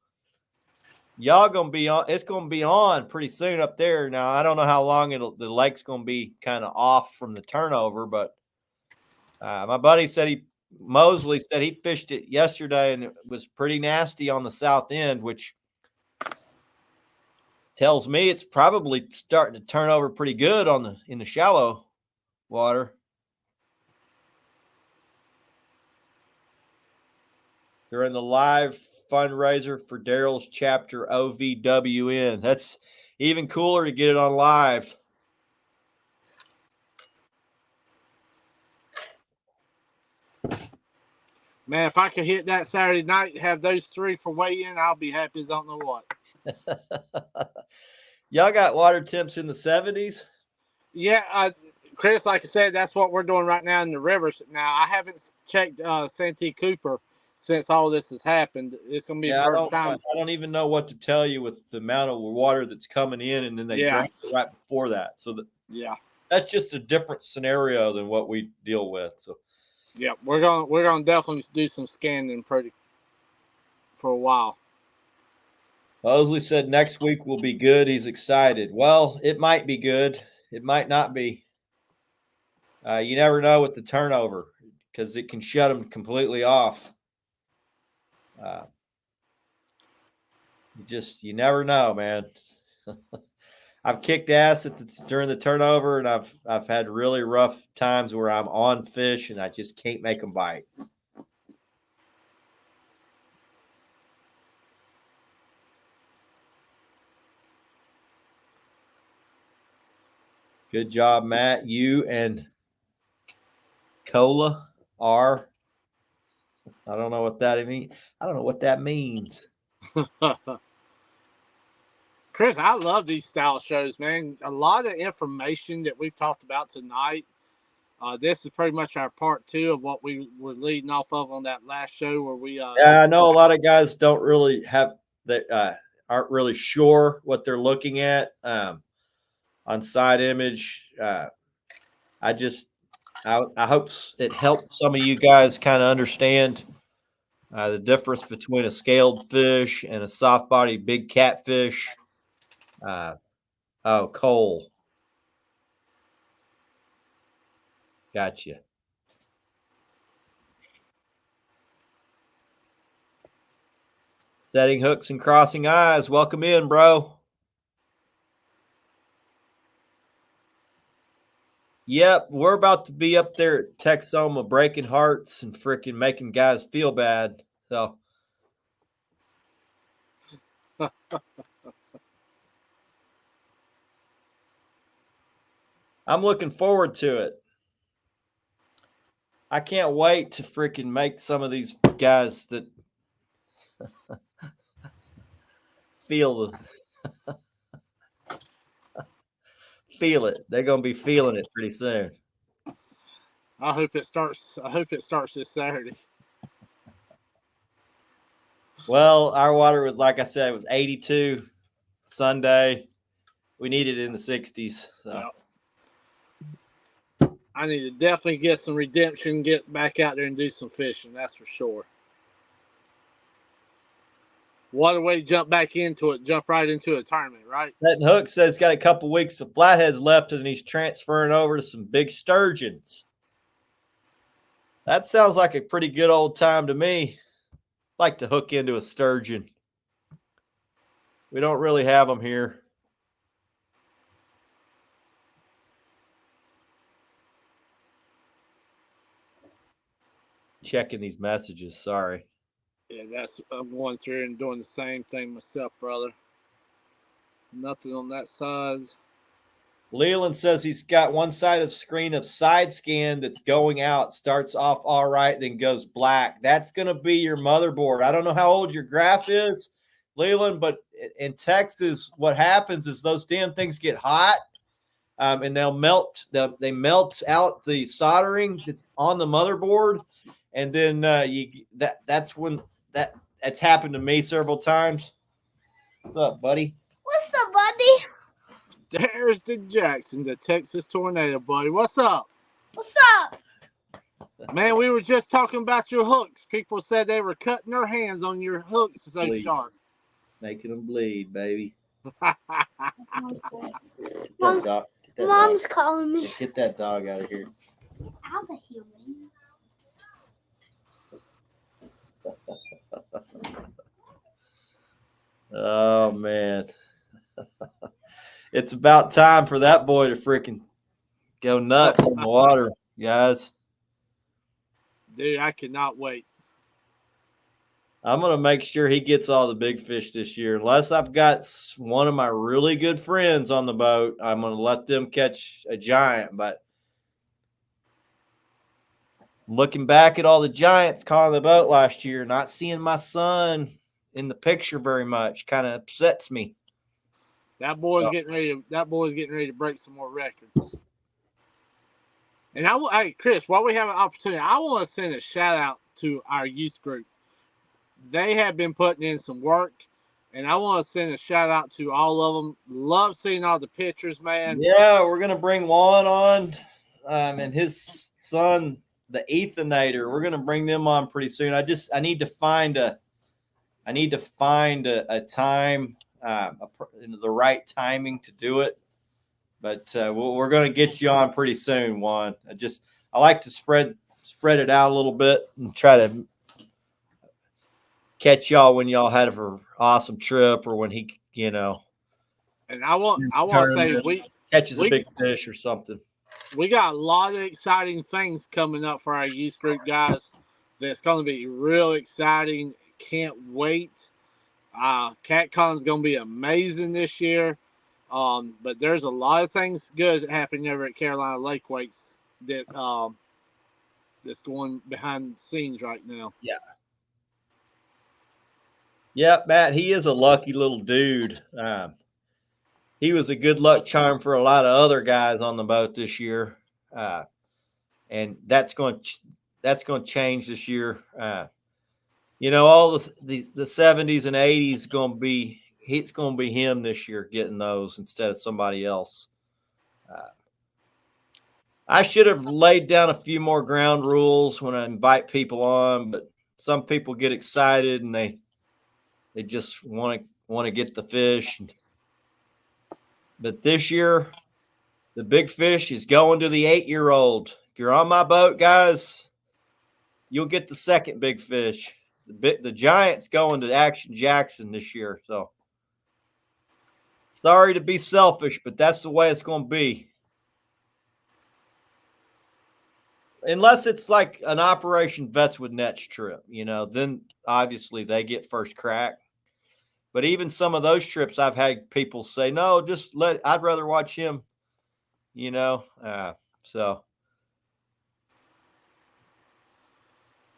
y'all gonna be on. It's gonna be on pretty soon up there. Now I don't know how long the lake's gonna be kind of off from the turnover, but my buddy said Mosley said he fished it yesterday and it was pretty nasty on the south end, which tells me it's probably starting to turn over pretty good in the shallow water. During the live fundraiser for Daryl's chapter OVWN. That's even cooler to get it on live. Man, if I could hit that Saturday night, have those three for weigh-in, I'll be happy as I don't know what. Y'all got water temps in the 70s? Yeah, Chris, like I said, that's what we're doing right now in the rivers. Now, I haven't checked Santee Cooper since all this has happened. It's going to be the first time. I don't even know what to tell you with the amount of water that's coming in, and then they drain it right before that. So that's just a different scenario than what we deal with. So yeah, we're gonna definitely do some scanning for a while. Mosley said next week will be good. He's excited. Well, it might be good. It might not be. You never know with the turnover because it can shut them completely off. You never know, man. I've kicked ass during the turnover, and I've had really rough times where I'm on fish and I just can't make them bite. Good job, Matt. You and Cola are. I don't know what that means. I don't know what that means. Chris, I love these style shows, man. A lot of information that we've talked about tonight. This is pretty much our part 2 of what we were leading off of on that last show where we. Yeah, I know a lot of guys don't really have that. Aren't really sure what they're looking at on side image. I hope it helps some of you guys kind of understand the difference between a scaled fish and a soft body big catfish. Cole. Gotcha. Setting hooks and crossing eyes. Welcome in, bro. Yep, we're about to be up there at Texoma breaking hearts and freaking making guys feel bad. So I'm looking forward to it. I can't wait to freaking make some of these guys that feel it. They're going to be feeling it pretty soon. I hope it starts this Saturday. Well, our water was, like I said, it was 82 Sunday. We need it in the 60s. So. Yep. I need to definitely get some redemption, get back out there and do some fishing. That's for sure. What a way to jump right into a tournament, right? Setting Hook says he's got a couple weeks of flatheads left and he's transferring over to some big sturgeons. That sounds like a pretty good old time to me. I'd like to hook into a sturgeon. We don't really have them here. Checking these messages. Sorry. Yeah, I'm going through and doing the same thing myself, brother. Nothing on that side. Leland says he's got one side of the screen of side scan that's going out, starts off all right, then goes black. That's going to be your motherboard. I don't know how old your graph is, Leland, but in Texas, what happens is those damn things get hot, and they'll melt. They melt out the soldering that's on the motherboard, and then that's when that's happened to me several times. What's up, buddy? What's up, buddy? There's the Jackson, the Texas tornado, buddy. What's up? What's up? Man, we were just talking about your hooks. People said they were cutting their hands on your hooks so Bleed. sharp. Making them bleed, baby. Mom's calling me. Get that dog out of here. Out of here, Oh, man. It's about time for that boy to freaking go nuts in the water, guys. Dude, I cannot wait. I'm going to make sure he gets all the big fish this year. Unless I've got one of my really good friends on the boat, I'm going to let them catch a giant. But looking back at all the giants caught on the boat last year, not seeing my son in the picture very much kind of upsets me. That boy's getting ready to break some more records. And hey, Chris, while we have an opportunity, I want to send a shout out to our youth group. They have been putting in some work, and I want to send a shout out to all of them. Love seeing all the pictures, man. Yeah, we're gonna bring Juan on, and his son, the Ethanator. We're gonna bring them on pretty soon. I need to find a time, the right timing to do it. But we're going to get you on pretty soon, Juan. I like to spread it out a little bit and try to catch y'all when y'all had an awesome trip or when he, And I want to say we catches a big fish or something. We got a lot of exciting things coming up for our youth group, guys. That's going to be real exciting. Can't wait. CatCon's going to be amazing this year. But there's a lot of things good happening over at Carolina Lake Wakes that that's going behind the scenes right now. Yeah. Yeah, Matt, he is a lucky little dude. He was a good luck charm for a lot of other guys on the boat this year. And that's going to change this year. All the 70s and 80s it's going to be him this year getting those instead of somebody else. I should have laid down a few more ground rules when I invite people on, but some people get excited and they just want to get the fish. But this year, the big fish is going to the 8-year-old. If you're on my boat, guys, you'll get the second big fish. The giant's going to Action Jackson this year. So sorry to be selfish, but that's the way it's going to be. Unless it's like an Operation Vets with Nets trip, then obviously they get first crack. But even some of those trips, I've had people say, no, I'd rather watch him, so.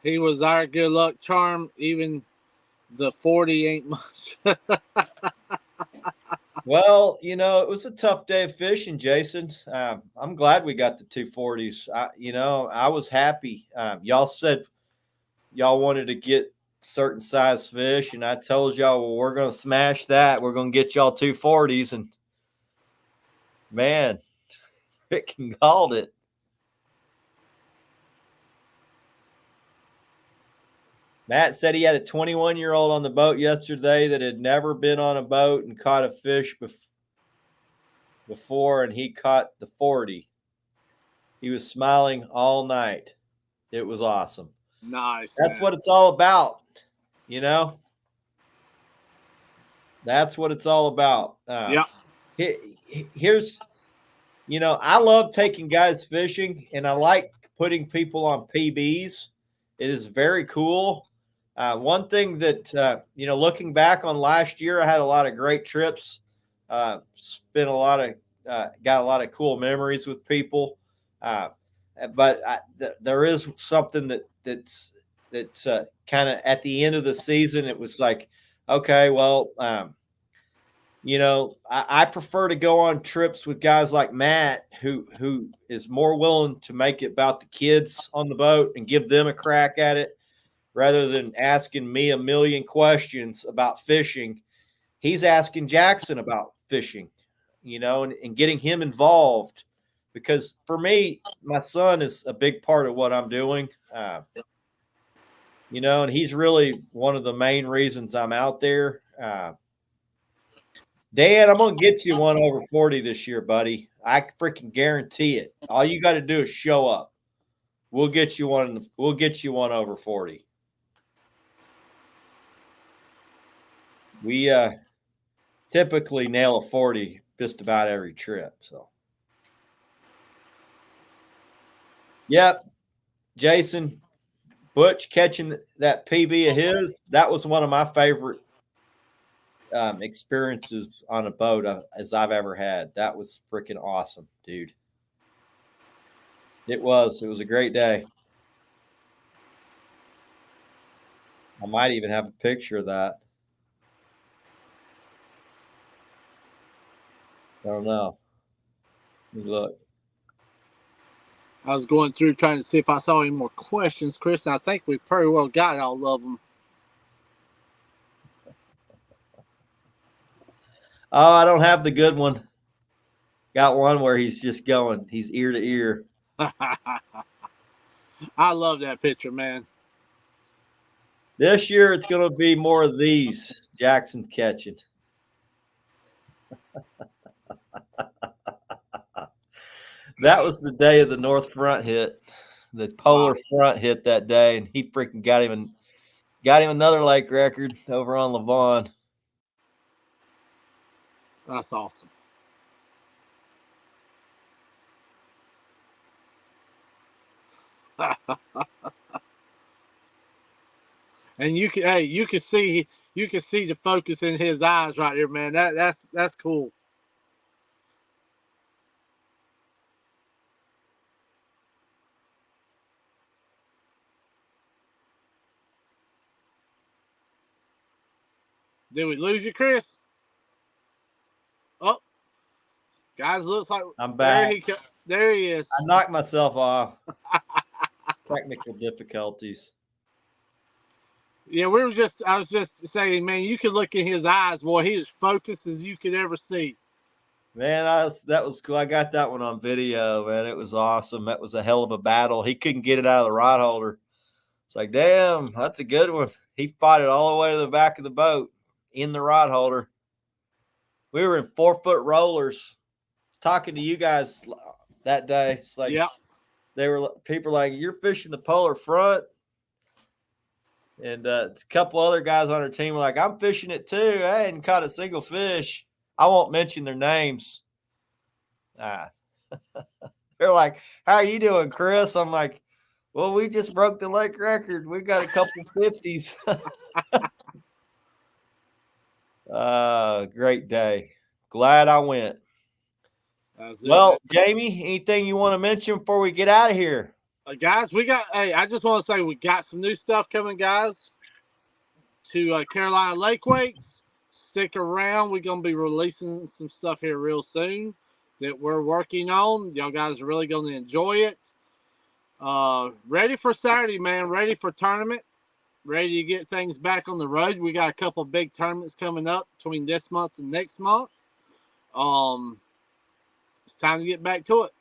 He was our good luck charm. Even the 40 ain't much. Well, it was a tough day of fishing, Jason. I'm glad we got the 240s. I was happy. Y'all said y'all wanted to get certain size fish, and I told y'all, well, we're going to smash that. We're going to get y'all 240s, and man, freaking called it. Matt said he had a 21-year-old on the boat yesterday that had never been on a boat and caught a fish before, and he caught the 40. He was smiling all night. It was awesome. Nice. That's what it's all about, That's what it's all about. Here's, I love taking guys fishing, and I like putting people on PBs It is very cool. One thing that, looking back on last year, I had a lot of great trips, spent got a lot of cool memories with people. But there is something that's kind of at the end of the season, it was like, okay, well, I prefer to go on trips with guys like Matt, who is more willing to make it about the kids on the boat and give them a crack at it rather than asking me a million questions about fishing. He's asking Jackson about fishing, and getting him involved. Because for me, my son is a big part of what I'm doing, and he's really one of the main reasons I'm out there. Dan, I'm gonna get you one over 40 this year, buddy. I freaking guarantee it. All you got to do is show up. We'll get you one. We'll get you one over 40. We typically nail a 40 just about every trip. So, yep, Jason Butch catching that PB of his. That was one of my favorite experiences on a boat as I've ever had. That was freaking awesome, dude. It was a great day. I might even have a picture of that. I don't know. Let me look. I was going through trying to see if I saw any more questions, Chris, and I think we pretty well got all of them. Oh, I don't have the good one. Got one where he's just going. He's ear to ear. I love that picture, man. This year, it's going to be more of these Jackson's catching. That was the day of the North Front hit. The polar front hit that day, and he freaking got him another lake record over on Levon. That's awesome. And you can see the focus in his eyes right here, man. That's cool. Did we lose you, Chris? Oh, guys, looks like I'm back. There he is. I knocked myself off. Technical difficulties. Yeah, I was just saying, man, you could look in his eyes, boy. He was focused as you could ever see. Man, that was cool. I got that one on video, man. It was awesome. That was a hell of a battle. He couldn't get it out of the rod holder. It's like, damn, that's a good one. He fought it all the way to the back of the boat in the rod holder. We were in 4-foot rollers. Talking to you guys that day. It's like, yeah, people were like, you're fishing the polar front. And it's a couple other guys on our team were like, I'm fishing it too. I hadn't caught a single fish. I won't mention their names. They're like, how are you doing, Chris? I'm like, well, we just broke the lake record. We got a couple 50s. Great day. Glad I went. Well, Jamie, anything you want to mention before we get out of here? Guys, I just want to say we got some new stuff coming, guys, to Carolina Lake Wakes. Stick around. We're going to be releasing some stuff here real soon that we're working on. Y'all guys are really going to enjoy it. Ready for Saturday, man. Ready for tournament. Ready to get things back on the road. We got a couple big tournaments coming up between this month and next month. It's time to get back to it.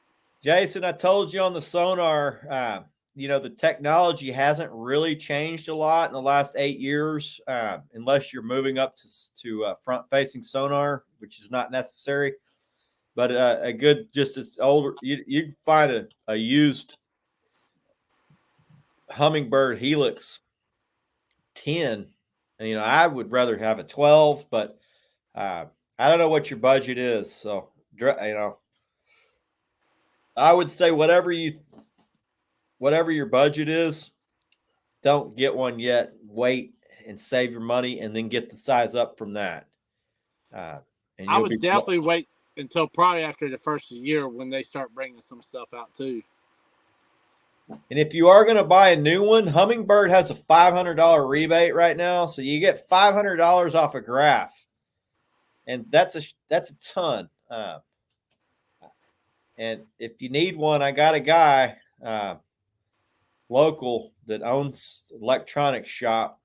Jason, I told you on the Sonar, the technology hasn't really changed a lot in the last 8 years, unless you're moving up to front-facing Sonar, which is not necessary. But a good, just as older, you can find a used Humminbird Helix 10. And, I would rather have a 12, but I don't know what your budget is. So, I would say whatever your budget is, don't get one yet, wait and save your money, and then get the size up from that. And I you'll would be definitely wait until probably after the first year when they start bringing some stuff out too. And if you are going to buy a new one, Humminbird has a $500 rebate right now, so you get $500 off a graph, and that's a ton. And if you need one, I got a guy local that owns electronics shop.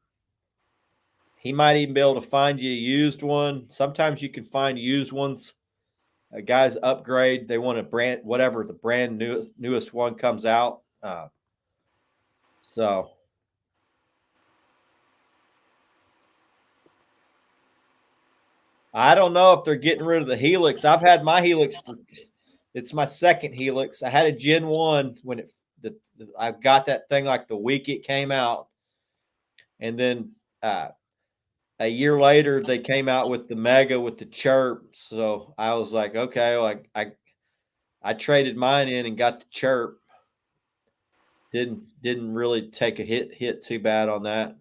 He might even be able to find you a used one. Sometimes you can find used ones. Guys upgrade. They want a brand, whatever the brand newest one comes out. So I don't know if they're getting rid of the Helix. I've had my Helix it's my second Helix. I had a Gen 1 when I got that thing like the week it came out. And then a year later, they came out with the Mega with the Chirp. So I was like, okay, like I traded mine in and got the Chirp. Didn't really take a hit too bad on that.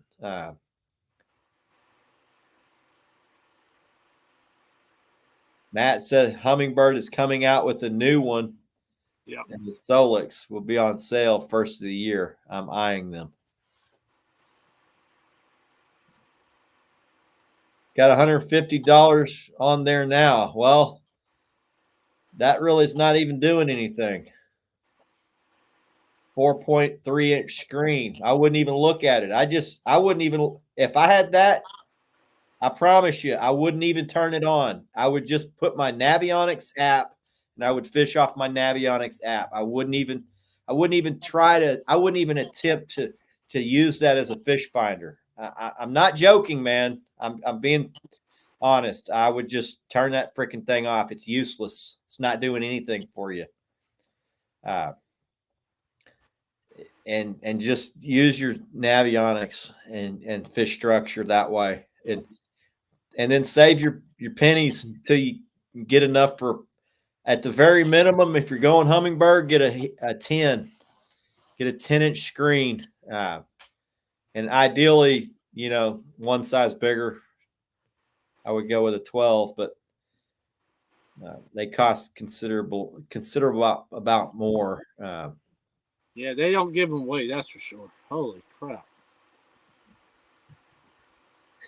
Matt said Humminbird is coming out with a new one. Yeah. And the Solix will be on sale first of the year. I'm eyeing them. Got $150 on there now. Well, that really is not even doing anything. 4.3-inch screen. I wouldn't even look at it. I wouldn't even, if I had that, I promise you, I wouldn't even turn it on. I would just put my Navionics app and I would fish off my Navionics app. I wouldn't even attempt to use that as a fish finder. I'm not joking, man. I'm being honest. I would just turn that freaking thing off. It's useless. It's not doing anything for you. And just use your Navionics and fish structure that way. And then save your pennies until you get enough for, at the very minimum, if you're going Humminbird, get a 10. Get a 10-inch screen. And ideally, one size bigger. I would go with a 12, but they cost considerable about more. Yeah, they don't give them away, that's for sure. Holy crap.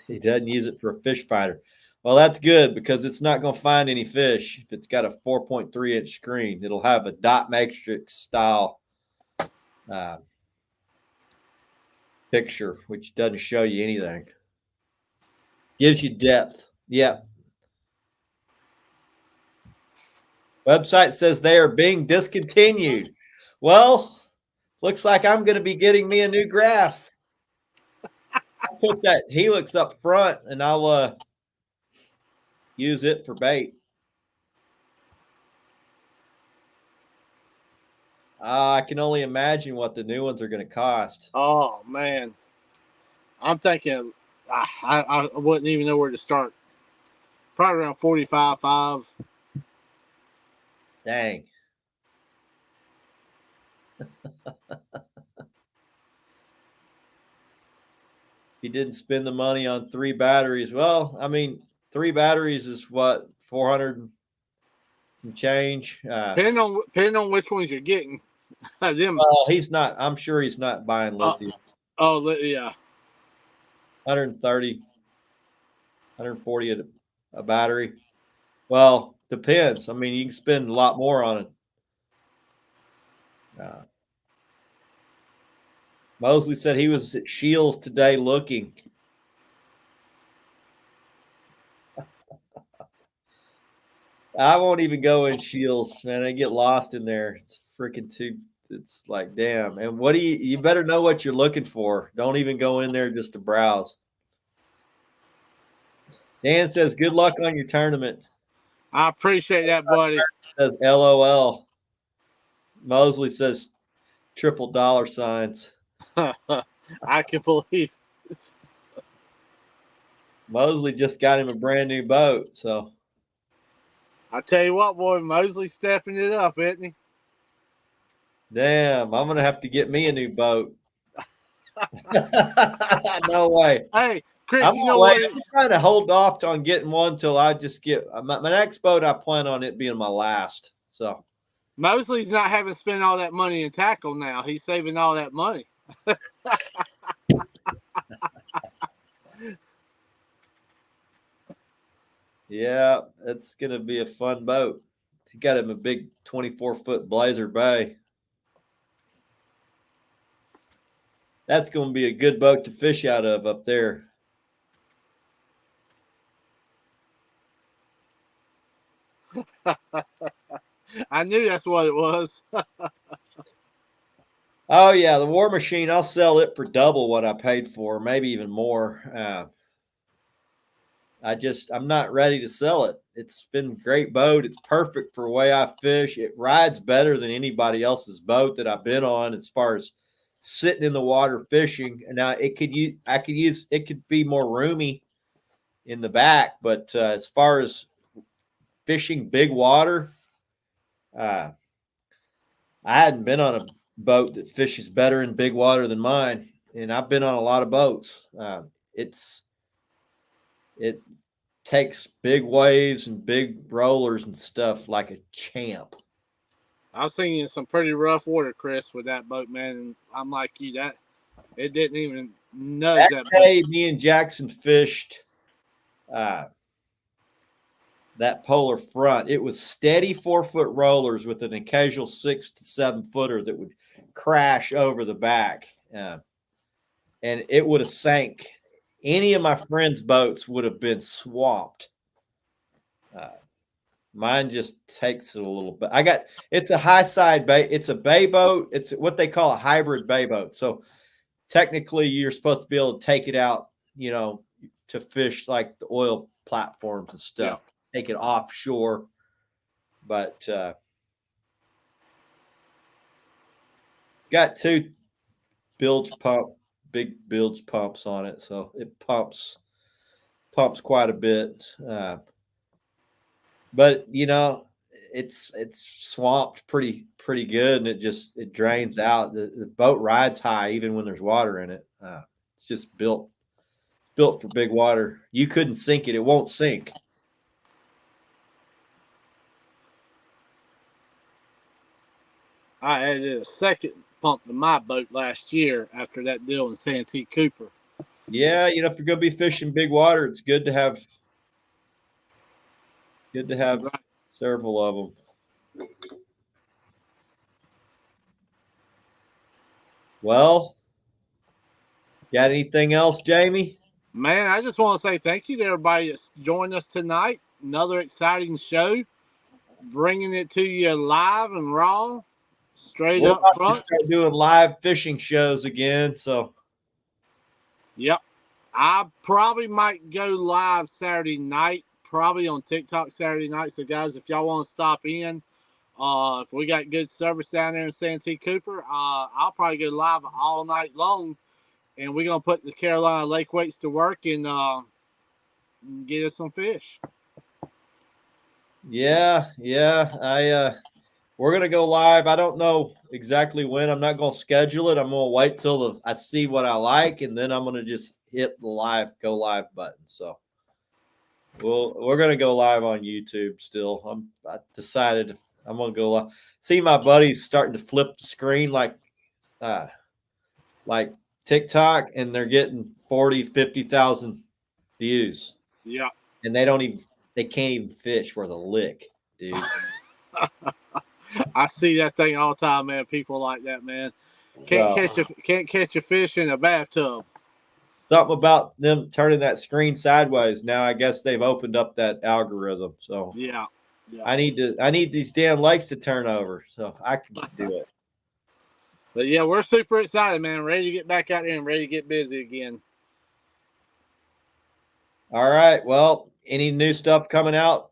He doesn't use it for a fish finder. Well, that's good because it's not going to find any fish if it's got a 4.3-inch screen. It'll have a dot matrix style picture, which doesn't show you anything. Gives you depth. Yeah. Website says they are being discontinued. Well, looks like I'm going to be getting me a new graph. I'll put that Helix up front and I'll use it for bait. I can only imagine what the new ones are going to cost. Oh, man. I'm thinking I wouldn't even know where to start. Probably around 45.5. Dang. He didn't spend the money on 3 batteries. Well, I mean, 3 batteries is what, 400 some change. Depending on which ones you're getting. Well, he's not. I'm sure he's not buying lithium. Yeah. 130, 140 a battery. Well, depends. I mean, you can spend a lot more on it. Mosley said he was at Shields today looking. I won't even go in Shields, man. I get lost in there. It's freaking too. It's like, damn. And what do you better know what you're looking for. Don't even go in there just to browse. Dan says, good luck on your tournament. I appreciate that, buddy. Says LOL. Mosley says triple dollar signs. I can believe it. Mosley just got him a brand new boat, so I tell you what, boy, Mosley's stepping it up, isn't he? damn, I'm gonna have to get me a new boat. No way. Hey, Chris, I'm you know what? I'm trying to hold off on getting one till I just get my next boat. I plan on it being my last. So Mosley's not having to spend all that money in tackle now. He's saving all that money. yeah, it's gonna be a fun boat. He got him a big 24-foot Blazer Bay. That's gonna be a good boat to fish out of up there. I knew that's what it was. Oh yeah, the War Machine. I'll sell it for double what I paid for, maybe even more. I'm not ready to sell it. It's been a great boat. It's perfect for the way I fish. It rides better than anybody else's boat that I've been on as far as sitting in the water fishing. And now it could be more roomy in the back, but as far as fishing big water, uh, I hadn't been on a boat that fishes better in big water than mine, and I've been on a lot of boats. It takes big waves and big rollers and stuff like a champ. I've seen you in some pretty rough water, Chris, with that boat, man. And I'm like you, that it didn't even nudge that day, boat. me and Jackson fished that polar front. It was steady 4-foot rollers with an occasional 6 to 7 footer that would crash over the back, and it would have sank. Any of my friends' boats would have been swamped. Mine just takes it a little bit. It's a high side bay. It's a bay boat. It's what they call a hybrid bay boat. So technically you're supposed to be able to take it out, to fish like the oil platforms and stuff, take it offshore. But it's got 2 big bilge pumps on it. So it pumps quite a bit. But it's swamped pretty good, and it drains out. The boat rides high even when there's water in it. It's just built for big water. You couldn't sink it; it won't sink. I added a second pump to my boat last year after that deal in Santee Cooper. Yeah, if you're gonna be fishing big water, it's good to have several of them. Well, got anything else, Jamie? Man, I just want to say thank you to everybody that's joined us tonight. Another exciting show, bringing it to you live and raw, straight We're up about front. to start doing live fishing shows again, so. Yep. I probably might go live Saturday night, probably on TikTok Saturday night. So, guys, if y'all want to stop in, if we got good service down there in Santee Cooper, I'll probably go live all night long. And we're going to put the Carolina Lake weights to work and get us some fish. Yeah. We're gonna go live. I don't know exactly when. I'm not gonna schedule it. I'm gonna wait till I see what I like, and then I'm gonna just hit the go live button. So we're gonna go live on YouTube still. I decided I'm gonna go live. See, my buddies starting to flip the screen like TikTok, and they're getting 40, 50,000 views. Yeah. And they can't even fish worth a lick, dude. I see that thing all the time, man. People like that, man. Can't catch a fish in a bathtub. Something about them turning that screen sideways. Now I guess they've opened up that algorithm. So yeah. I need these damn lakes to turn over so I can do it. But yeah, we're super excited, man. Ready to get back out there and ready to get busy again. All right. Well, any new stuff coming out?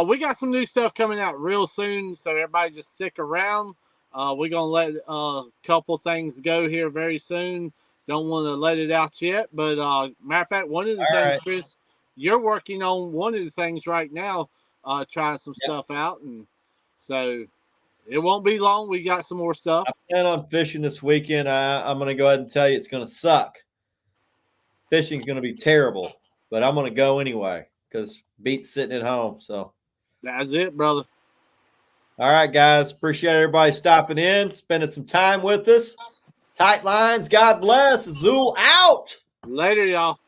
We got some new stuff coming out real soon, so everybody just stick around. We're gonna let a couple things go here very soon. Don't want to let it out yet, but matter of fact, one of the things, Chris, you're working on one of the things right now, trying some stuff out, and so It won't be long. We got some more stuff. I plan on fishing this weekend. I'm going to go ahead and tell you it's going to suck. Fishing's going to be terrible, but I'm going to go anyway because beats sitting at home. So that's it, brother. All right, guys. Appreciate everybody stopping in, spending some time with us. Tight lines. God bless. Zool out. Later, y'all.